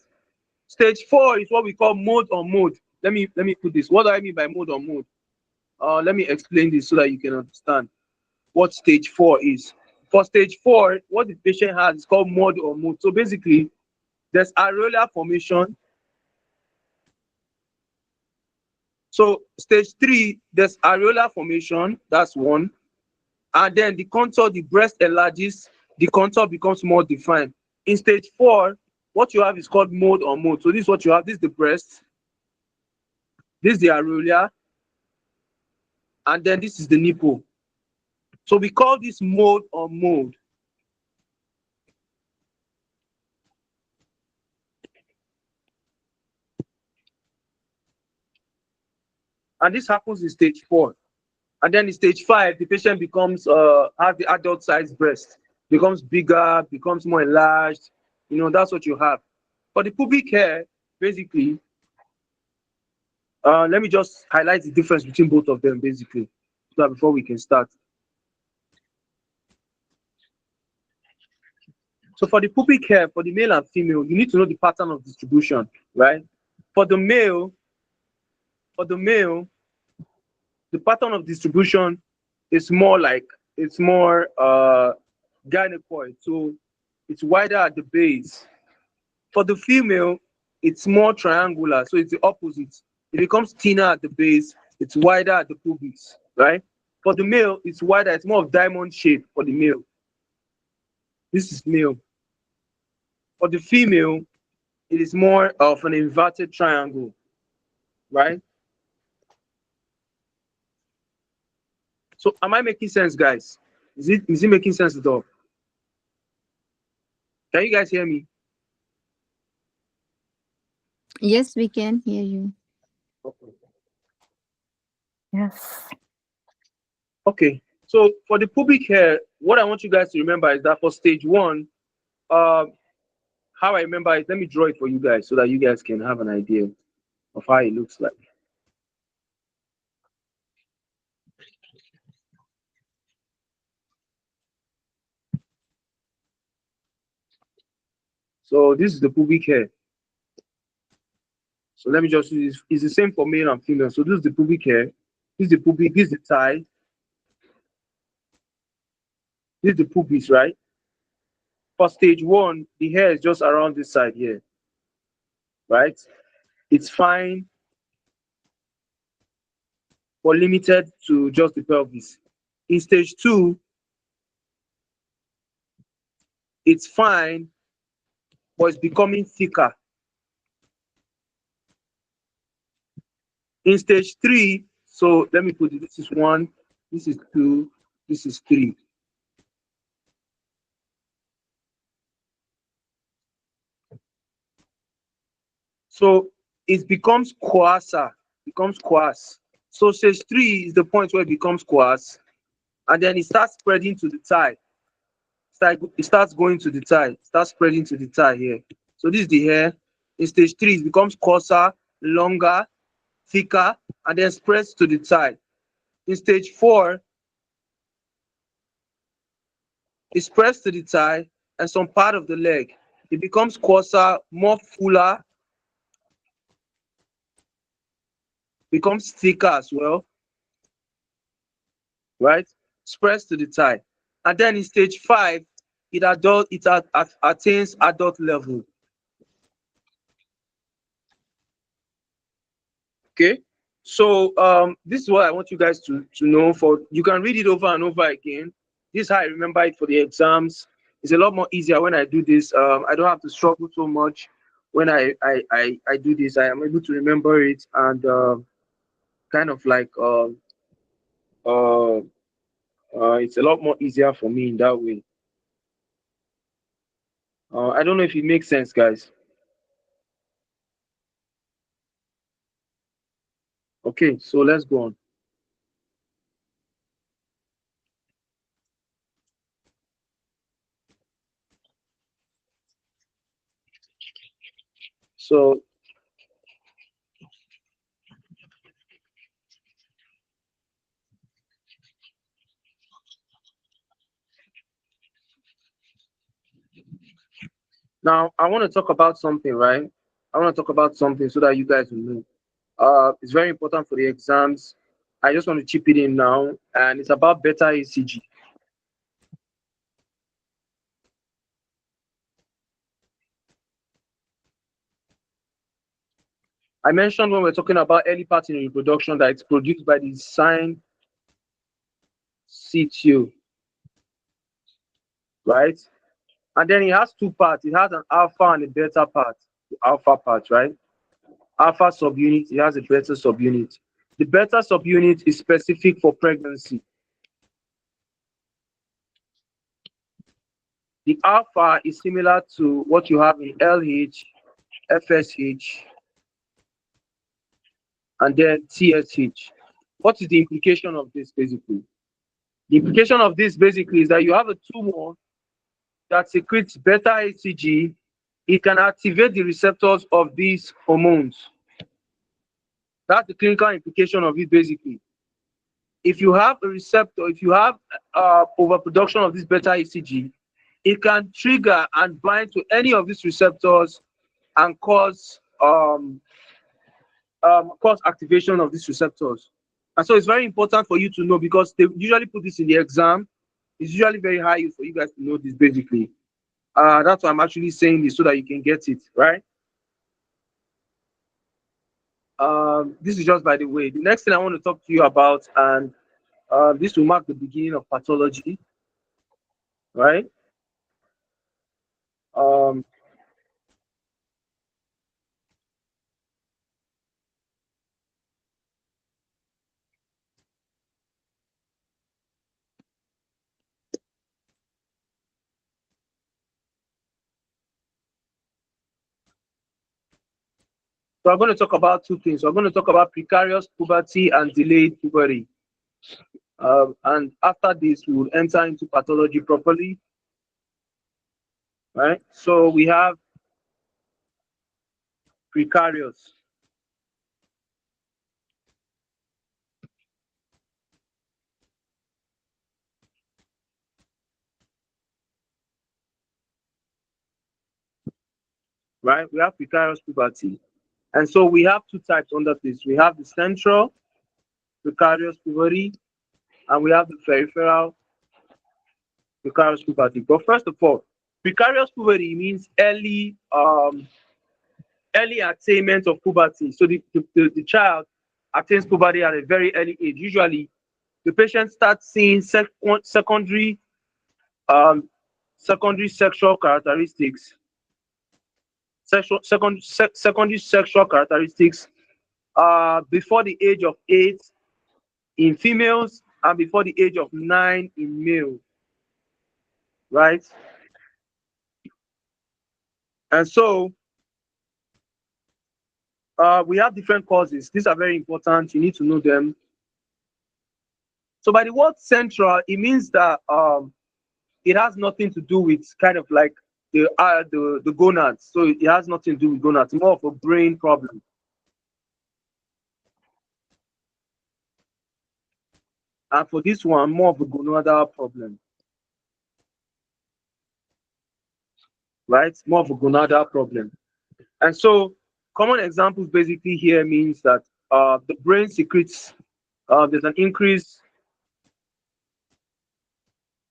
Stage 4 is what we call mode on mode. Let me put this. What do I mean by mode on mode? Let me explain this so that you can understand what stage 4 is. For stage 4, what the patient has is called mode on mode. So basically, there's areolar formation. So stage 3, there's areolar formation. That's one. And then the contour, the breast enlarges, the contour becomes more defined. In stage 4, what you have is called mode on mode. So this is what you have. This is the breast. This is the areola. And then this is the nipple. So we call this mode on mode. And this happens in stage 4. And then in stage 5, the patient becomes has the adult sized breast, becomes bigger, becomes more enlarged. That's what you have. For the pubic hair, basically, let me just highlight the difference between both of them, basically, so that before we can start. So for the pubic hair, for the male and female, you need to know the pattern of distribution, right? For the male, the pattern of distribution is more gynecoid, so it's wider at the base. For the female, it's more triangular, so it's the opposite. It becomes thinner at the base, it's wider at the pubis, right? For the male, it's wider, it's more of diamond shape for the male. This is male. For the female, it is more of an inverted triangle, right? So am I making sense, guys? Is it making sense at all? Can you guys hear me? Yes, we can hear you. Yes. Okay. So for the pubic hair, what I want you guys to remember is that for stage 1, how I remember it, let me draw it for you guys so that you guys can have an idea of how it looks like. So this is the pubic hair. So let me just use this. It's the same for male and female. So this is the pubic hair. This is the pubic. This is the thigh. This is the pubis, right? For stage 1, the hair is just around this side here, right? It's fine but limited to just the pelvis. In stage 2, it's fine but it's becoming thicker. In stage 3, so let me put it, this is 1, this is 2, this is 3. So it becomes coarser, becomes coarse. So stage 3 is the point where it becomes coarse, and then it starts spreading to the thigh. It starts going to the thigh, starts spreading to the thigh here. So this is the hair. In stage 3, it becomes coarser, longer, thicker, and then spreads to the thigh. In stage 4, it spreads to the thigh and some part of the leg. It becomes coarser, more fuller, becomes thicker as well, right? Spreads to the thigh. And then in stage 5, it attains adult level. Okay. So this is what I want you guys to know. For you can read it over and over again. This is how I remember it for the exams. It's a lot more easier when I do this. I don't have to struggle so much when I do this. I am able to remember it and kind of like it's a lot more easier for me in that way. I don't know if it makes sense, guys. Okay, so let's go on. So now I want to talk about something, right? I want to talk about something so that you guys will know. It's very important for the exams. I just want to chip it in now, and it's about beta ECG. I mentioned when we're talking about early part in reproduction that it's produced by the sign CTO, right? And then it has two parts. It has an alpha and a beta part. The alpha part, right? Alpha subunit, it has a beta subunit. The beta subunit is specific for pregnancy. The alpha is similar to what you have in LH, FSH, and then TSH. What is the implication of this basically? The implication of this basically is that you have a tumor that secretes beta HCG. It can activate the receptors of these hormones. That's the clinical implication of it basically. If you have a receptor, if you have overproduction of this beta HCG, it can trigger and bind to any of these receptors and cause activation of these receptors. And so it's very important for you to know because they usually put this in the exam. It's usually very high for you guys to know this basically. That's why I'm actually saying this so that you can get it, right? This is just by the way. The next thing I want to talk to you about, and this will mark the beginning of pathology, right? Um, so I'm going to talk about two things. So I'm going to talk about precarious puberty and delayed puberty. And after this, we will enter into pathology properly, right? So we have precarious. Right? We have precarious puberty. And so we have two types under this. We have the central precarious puberty and we have the peripheral precarious puberty. But first of all, precarious puberty means early attainment of puberty. So the child attains puberty at a very early age. Usually the patient starts seeing um, secondary sexual characteristics, secondary sexual characteristics before the age of 8 in females and before the age of 9 in male, right? And so we have different causes. These are very important. You need to know them. So by the word central, it means that it has nothing to do with kind of like the gonads. So it has nothing to do with gonads. More of a brain problem. And for this one, more of a gonadal problem, right? More of a gonadal problem. And so common examples basically here means that the brain secretes, there's an increase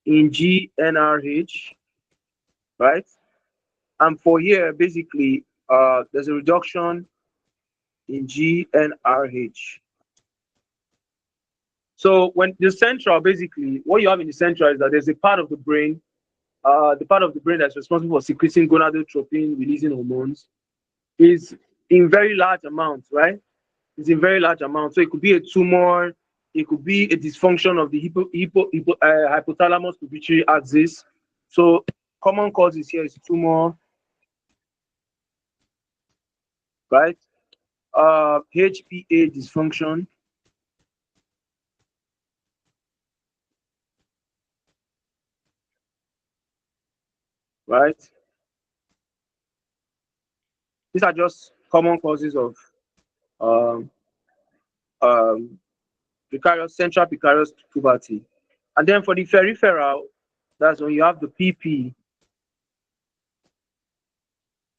in GnRH, right? And for here, basically, there's a reduction in GnRH. So when the central, basically, what you have in the central is that there's a part of the part of the brain that's responsible for secreting gonadotropin, releasing hormones, is in very large amounts, right? It's in very large amounts. So it could be a tumor, it could be a dysfunction of the hypothalamus pituitary axis. So common causes here is tumor, right? HPA dysfunction, right? These are just common causes of um, um, central precarious puberty. And then for the peripheral, that's when you have the PP.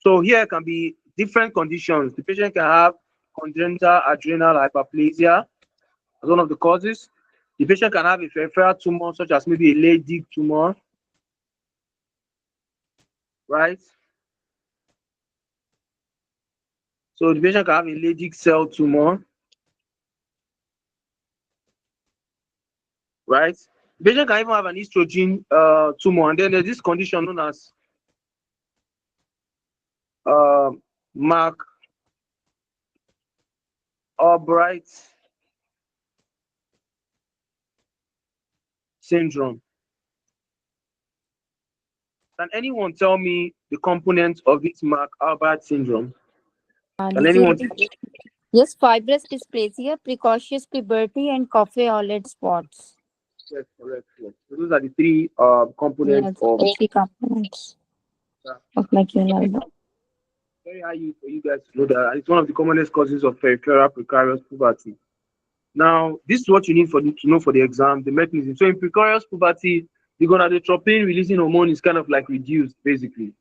So here can be different conditions. The patient can have congenital adrenal hyperplasia as one of the causes. The patient can have a peripheral tumor, such as maybe a Leydig tumor, right? So the patient can have a Leydig cell tumor, right? The patient can even have an estrogen tumor, and then there's this condition known as Mark Albright syndrome. Can anyone tell me the components of this Mark Albright syndrome? Can anyone? Yes, fibrous dysplasia, precocious puberty, and coffee eyelid spots. Yes, correct. Yes. So those are the three components Yes, of. three components of macular. Very high use for you guys to know that it's one of the commonest causes of peripheral precarious puberty. Now, this is what you need to know for the exam, the mechanism. So in precarious puberty, the gonadotropin releasing hormone is kind of like reduced, basically.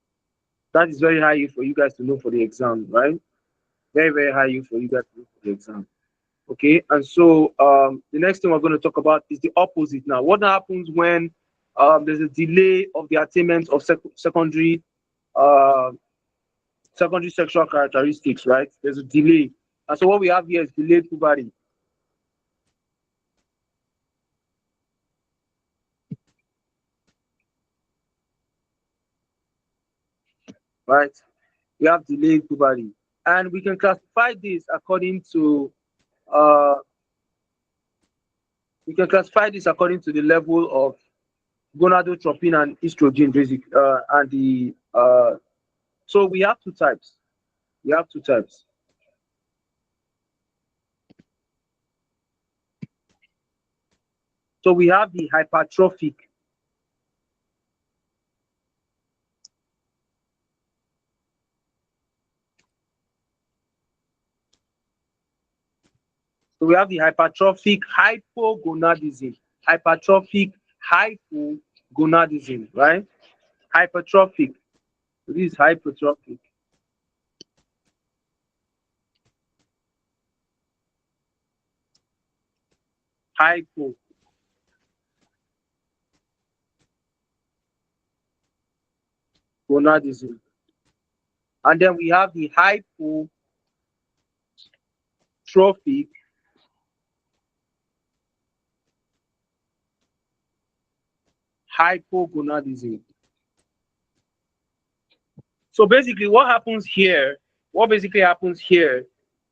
That is very high use for you guys to know for the exam, right? Very, very high use for you guys to know for the exam. Okay, and so the next thing we're going to talk about is the opposite now. What happens when there's a delay of the attainment of uh, secondary sexual characteristics, right? There's a delay. And so what we have here is delayed puberty. Right? We have delayed puberty. And we can classify this according to uh, the level of gonadotropin and estrogen, basically, and the so we have two types. We have two types. So we have the hypertrophic. So we have the hypertrophic hypogonadism. Hypertrophic hypogonadism, right? Hypertrophic. So this is hypertrophic. Hypogonadism. And then we have the hypertrophic hypogonadism. So basically what basically happens here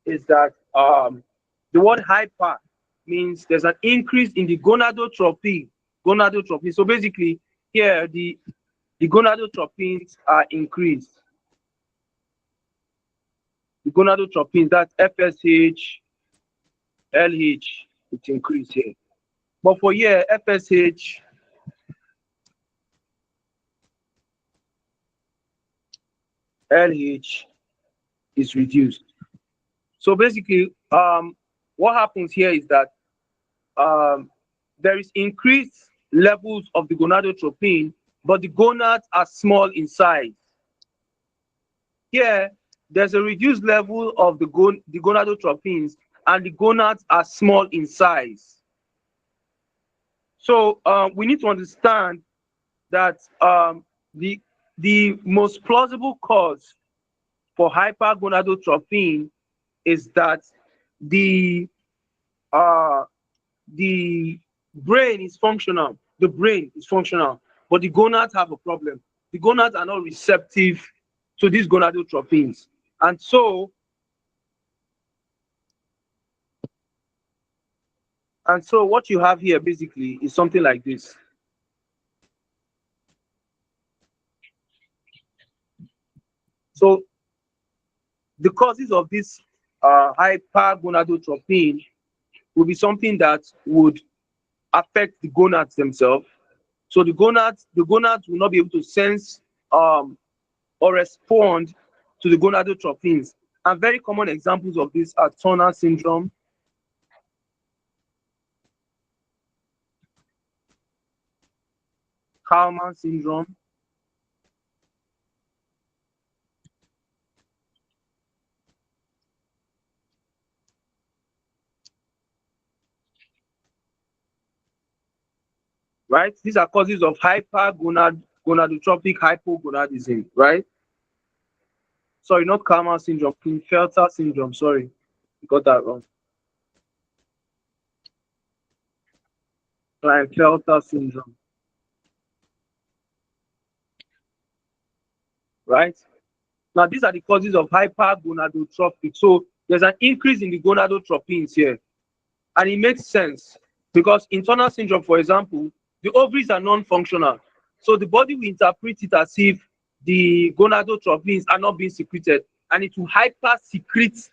is that the word hyper means there's an increase in the gonadotropin. Gonadotropin. So basically here the gonadotropins are increased. The gonadotropins, that's FSH, LH, it's increased here. But for here, FSH, LH is reduced. So basically, what happens here is that there is increased levels of the gonadotropin, but the gonads are small in size. Here, there's a reduced level of the gonadotropins, and the gonads are small in size. So we need to understand that the most plausible cause for hypergonadotropin is that the uh, the brain is functional. The brain is functional, but the gonads have a problem. The gonads are not receptive to these gonadotropins, and so what you have here basically is something like this. So the causes of this hypergonadotropin will be something that would affect the gonads themselves. So the gonads will not be able to sense or respond to the gonadotropins. And very common examples of this are Turner syndrome, Kalman syndrome, right? These are causes of gonadotropic hypogonadism, right? Sorry, not Kalman syndrome, Klinefelter syndrome. Sorry, got that wrong. Klinefelter syndrome, right? Now, these are the causes of hypergonadotropic. So there's an increase in the gonadotropins here. And it makes sense because in Turner syndrome, for example, the ovaries are non-functional. So the body will interpret it as if the gonadotropins are not being secreted, and it will hyper-secrete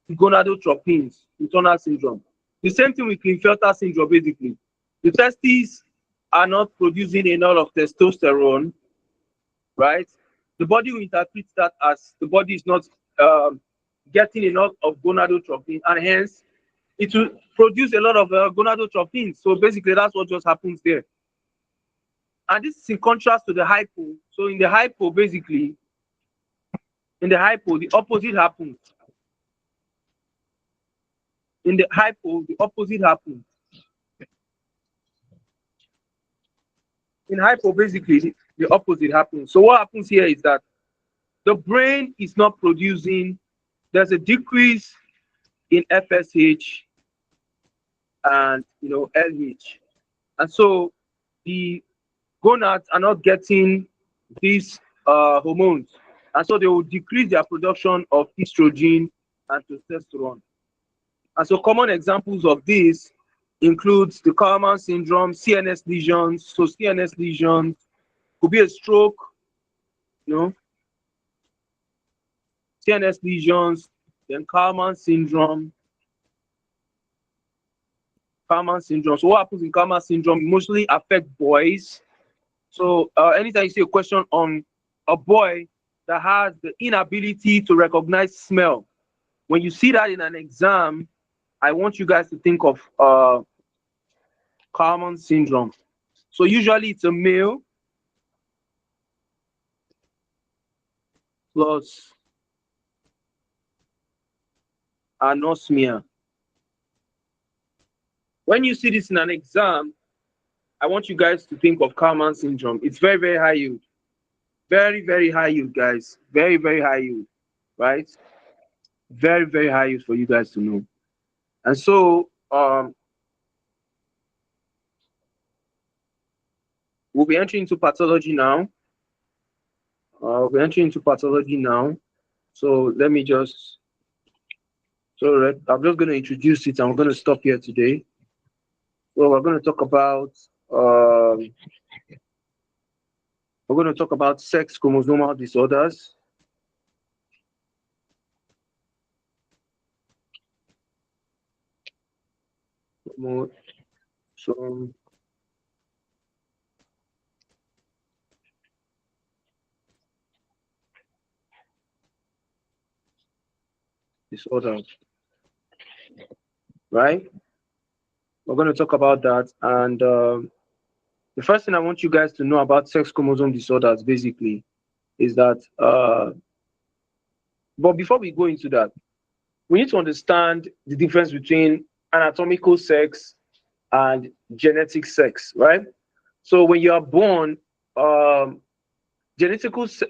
the gonadotropins in Turner syndrome. The same thing with Klinefelter syndrome, basically. The testes are not producing enough of testosterone, right? The body will interpret that as the body is not getting enough of gonadotropin, and hence it will produce a lot of gonadotropin. So basically, that's what just happens there. And this is in contrast to the hypo. So in the hypo, basically, in the hypo, the opposite happens. In the hypo, the opposite happens. In hypo, basically, the opposite happens. So what happens here is that the brain is not producing, there's a decrease in FSH and LH. And so the gonads are not getting these hormones. And so they will decrease their production of estrogen and testosterone. And so common examples of this includes the Kalman syndrome, CNS lesions. So CNS lesions could be a stroke, CNS lesions, then Kalman syndrome. Kalman syndrome. So what happens in Kalman syndrome mostly affect boys. So anytime you see a question on a boy that has the inability to recognize smell, when you see that in an exam, I want you guys to think of Kalman syndrome. So usually it's a male plus anosmia. When you see this in an exam, I want you guys to think of Kalman syndrome. It's very, very high yield. Very, very high yield, guys. Very, very high yield, right? Very, very high yield for you guys to know. And so we'll be entering into pathology now. We're entering into pathology now. So let me just, I'm just going to introduce it and we're going to stop here today. So we're going to talk about sex chromosomal disorders. Chromosome disorders, right? We're going to talk about that. And the first thing I want you guys to know about sex chromosome disorders, basically, is that, but before we go into that, we need to understand the difference between anatomical sex and genetic sex, right? So when you are born,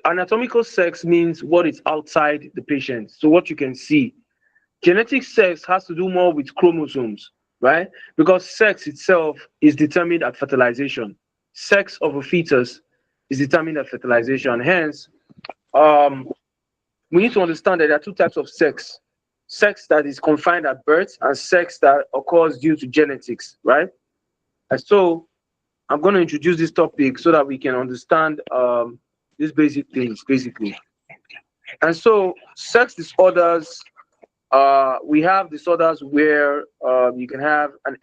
anatomical sex means what is outside the patient, so what you can see. Genetic sex has to do more with chromosomes, right? Because sex itself is determined at fertilization. Sex of a fetus is determined at fertilization. Hence, we need to understand that there are two types of sex. Sex that is confined at birth and sex that occurs due to genetics, right? And so I'm going to introduce this topic so that we can understand these basic things, basically. And so sex disorders, we have disorders where you can have an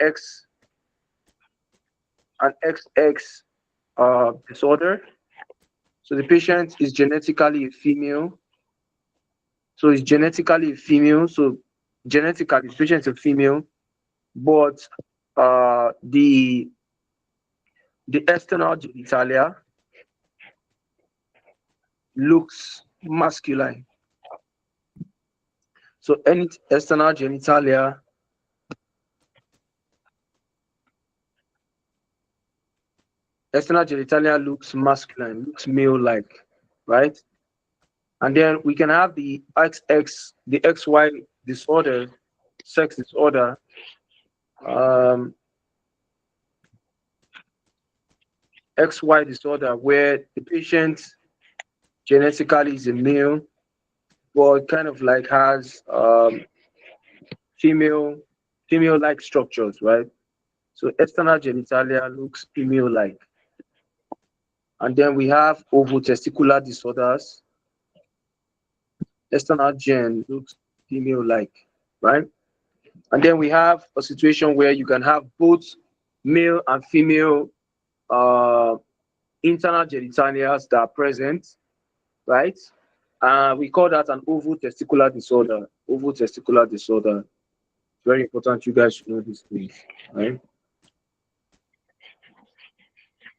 XX disorder. So the patient is genetically a female. So it's genetically a female. So genetically, the patient is a female, but the external genitalia looks masculine. So any external genitalia looks masculine, looks male-like, right? And then we can have the XY disorder, sex disorder. Um, XY disorder, where the patient genetically is a male, but kind of like has female female-like structures, right? So external genitalia looks female-like. And then we have ovotesticular disorders. External gen looks female-like, right? And then we have a situation where you can have both male and female uh, internal genitalias that are present, right? We call that an ovotesticular disorder. Ovotesticular disorder. Very important. You guys should know these things, right?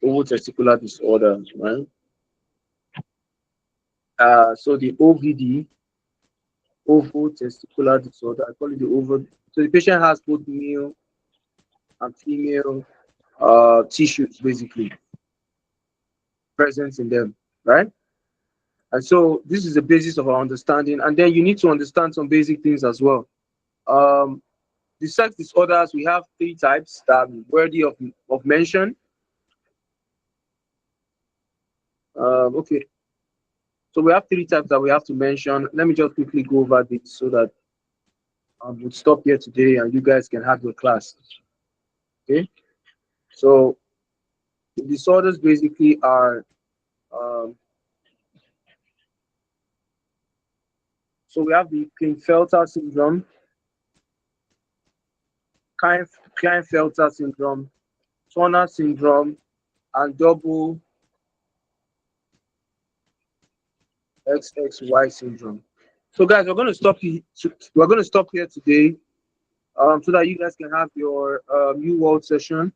Ovotesticular disorder, right? So the OVD, ovotesticular disorder. I call it the ovo. So the patient has both male and female tissues basically present in them, right? And so this is the basis of our understanding. And then you need to understand some basic things as well. Um, the sex disorders, we have three types that are worthy of mention. Okay, so we have three types that we have to mention. Let me just quickly go over this so that we'll stop here today and you guys can have your class. Okay, so the disorders basically are um, so we have the Klinefelter syndrome, Klinefelter syndrome, Turner syndrome, and double XXY syndrome. So guys, we're going to stop here. We're going to stop here today, so that you guys can have your new world session,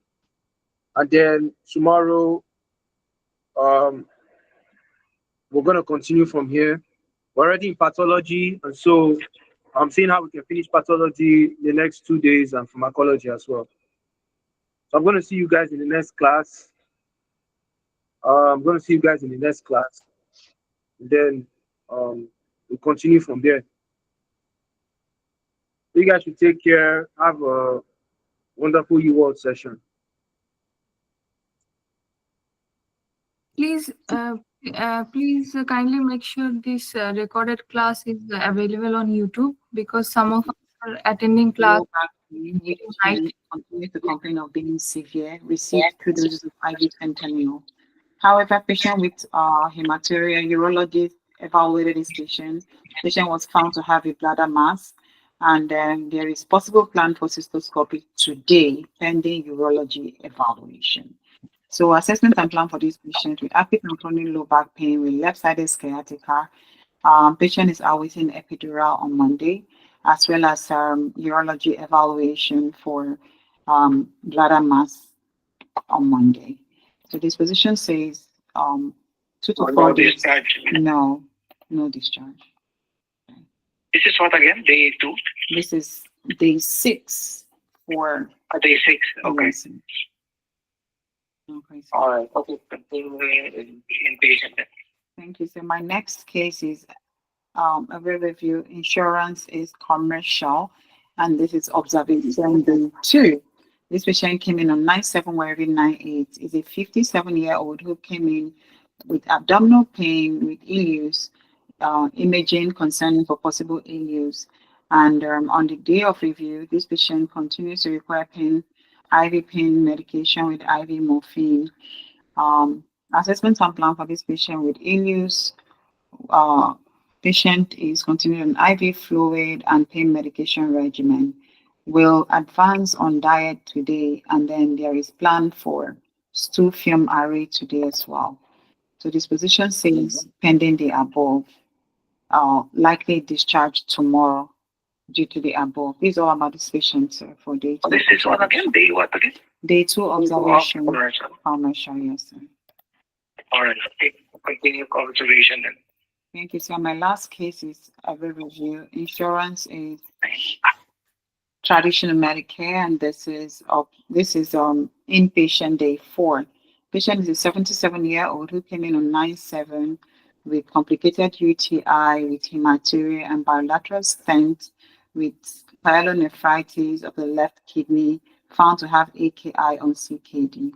and then tomorrow we're going to continue from here. We're already in pathology, and so I'm seeing how we can finish pathology the next 2 days and pharmacology as well. So I'm going to see you guys in the next class. I'm going to see you guys in the next class. And then we'll continue from there. You guys should take care. Have a wonderful U-World session. Please kindly make sure this recorded class is available on YouTube, because some of us are attending class. Low back pain with pain continue to complain of being severe, received 2 doses of IV fentanyl. However, patient with hematuria, urologist evaluated this patient. Patient was found to have a bladder mass, and there is possible plan for cystoscopy today, pending urology evaluation. So assessment and plan for this patient with acute and chronic low back pain with left-sided sciatica. Patient is awaiting epidural on Monday, as well as urology evaluation for bladder mass on Monday. So this position says 2 to 4 days. Discharge. No discharge. This is what again? Day 2? This is day 6 for Day 6. Okay. Yes. Okay. All right. Okay. Continue in patient. Thank you. So my next case is a review. Insurance is commercial, and this is observation day 2. This patient came in on 9/7 wearing 9/8. Is a 57-year-old who came in with abdominal pain with ileus, imaging concerning for possible ileus. And on the day of review, this patient continues to require IV pain medication with IV morphine. Assessment and plan for this patient with ileus, Patient is continuing an IV fluid and pain medication regimen. Will advance on diet today, and then there is plan for stool film array today as well. So disposition says pending the above, likely discharge tomorrow due to the above. This is all about this patient, sir, for day two. This is what again? Day what again? Day two observation. Commercial. Commercial, yes, sir. All right. Okay. Continue observation then. Thank you. So my last case is a review. Insurance is traditional Medicare, and this is inpatient day 4. Patient is a 77-year-old who came in on 9/7 with complicated UTI, with hematuria and bilateral stent, with pyelonephritis of the left kidney, found to have AKI on CKD.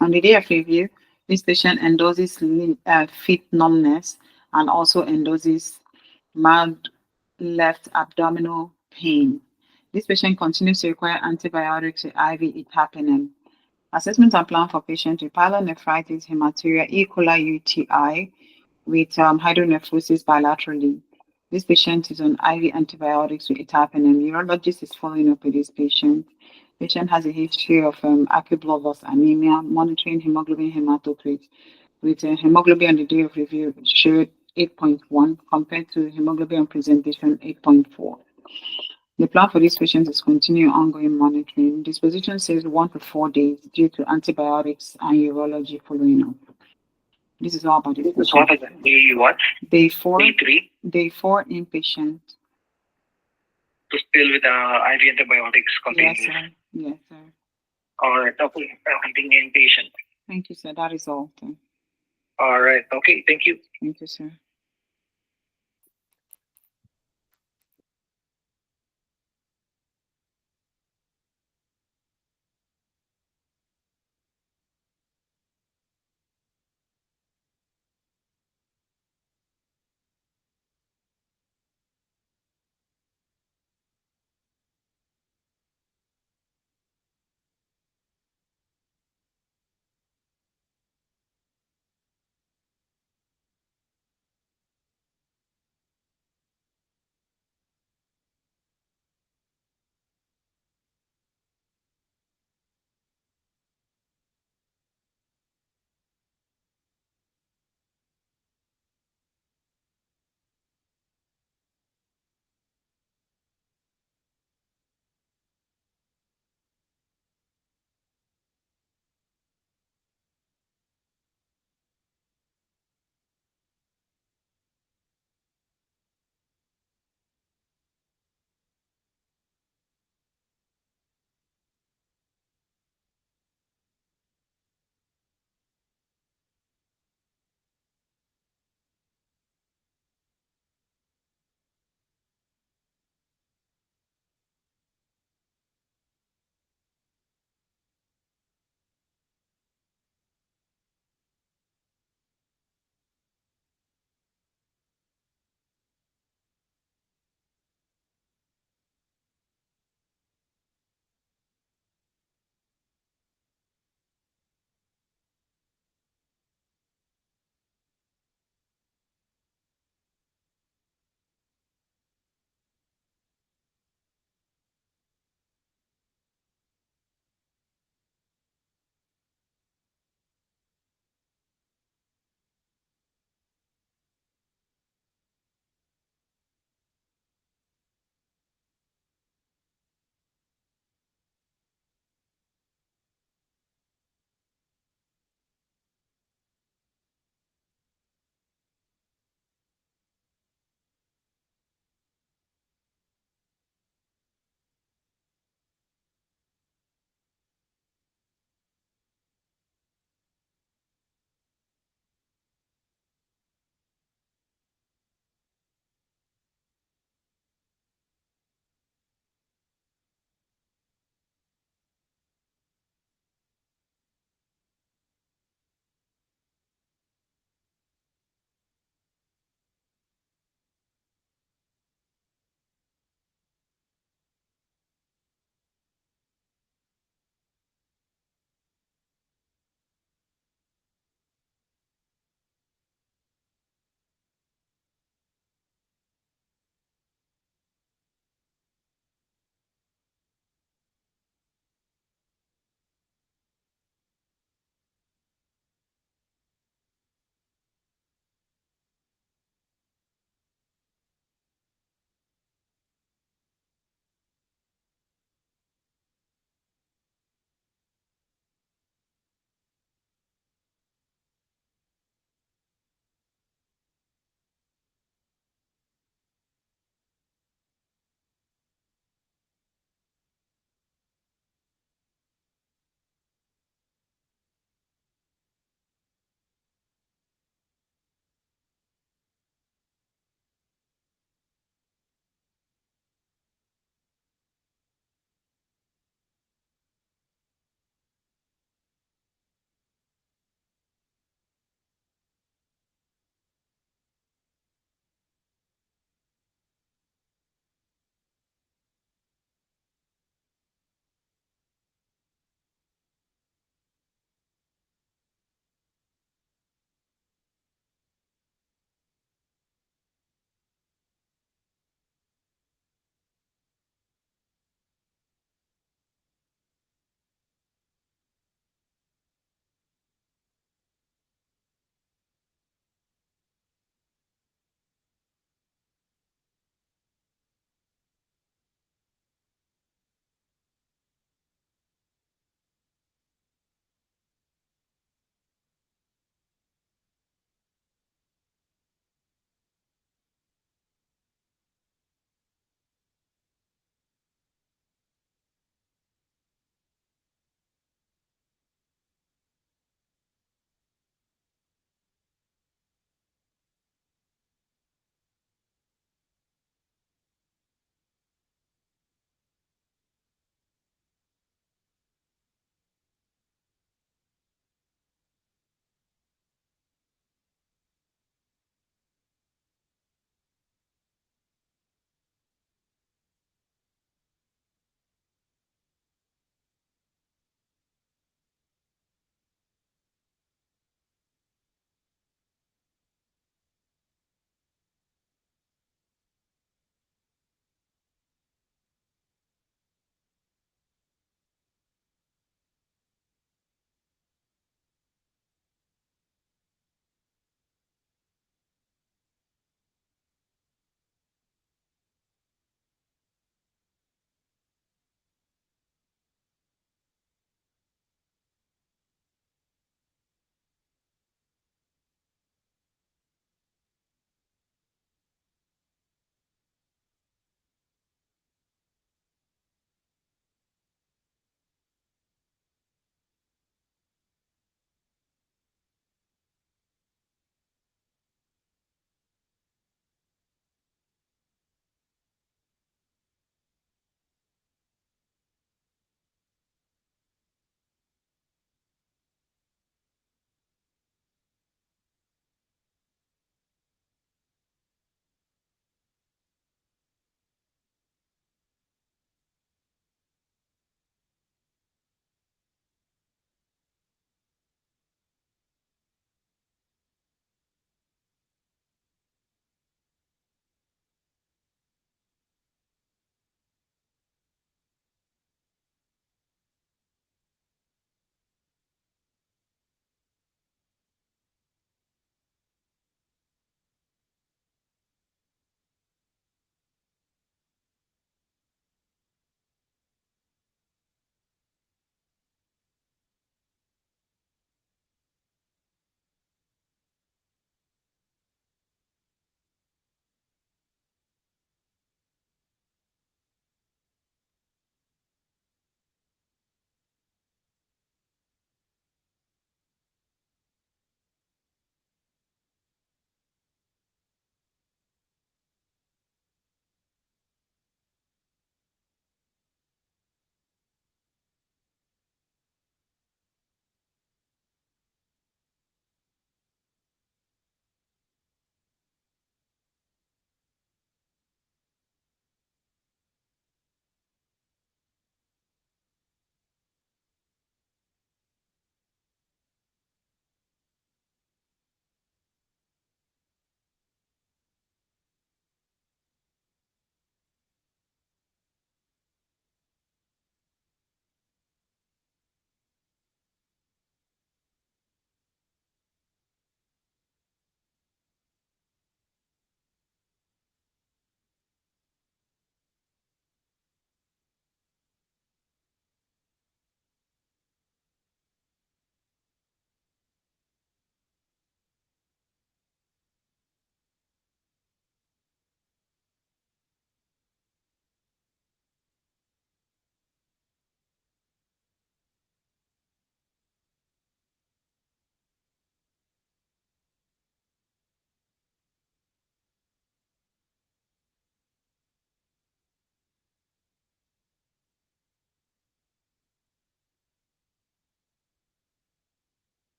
On the day of review, this patient endorses feet numbness and also endorses mild left abdominal pain. This patient continues to require antibiotics with IV itapenem. Assessment and plan for patient with pyelonephritis, hematuria, E. coli UTI with hydronephrosis bilaterally. This patient is on IV antibiotics with itapenem. Urologist is following up with this patient. Patient has a history of acute blood loss anemia, monitoring hemoglobin hematocrit with hemoglobin on the day of review showed 8.1 compared to hemoglobin on presentation 8.4. The plan for this patient is continue ongoing monitoring. Disposition says 1 to 4 days due to antibiotics and urology following up. This is all about it. This is what again? Day what? Day 4. Day 3. Day 4 inpatient. To still with IV antibiotics Yes, continues. sir. Yes, sir. All right. Okay. Continue inpatient. Thank you, sir. That is all. Sir. All right. Okay. Thank you. Thank you, sir.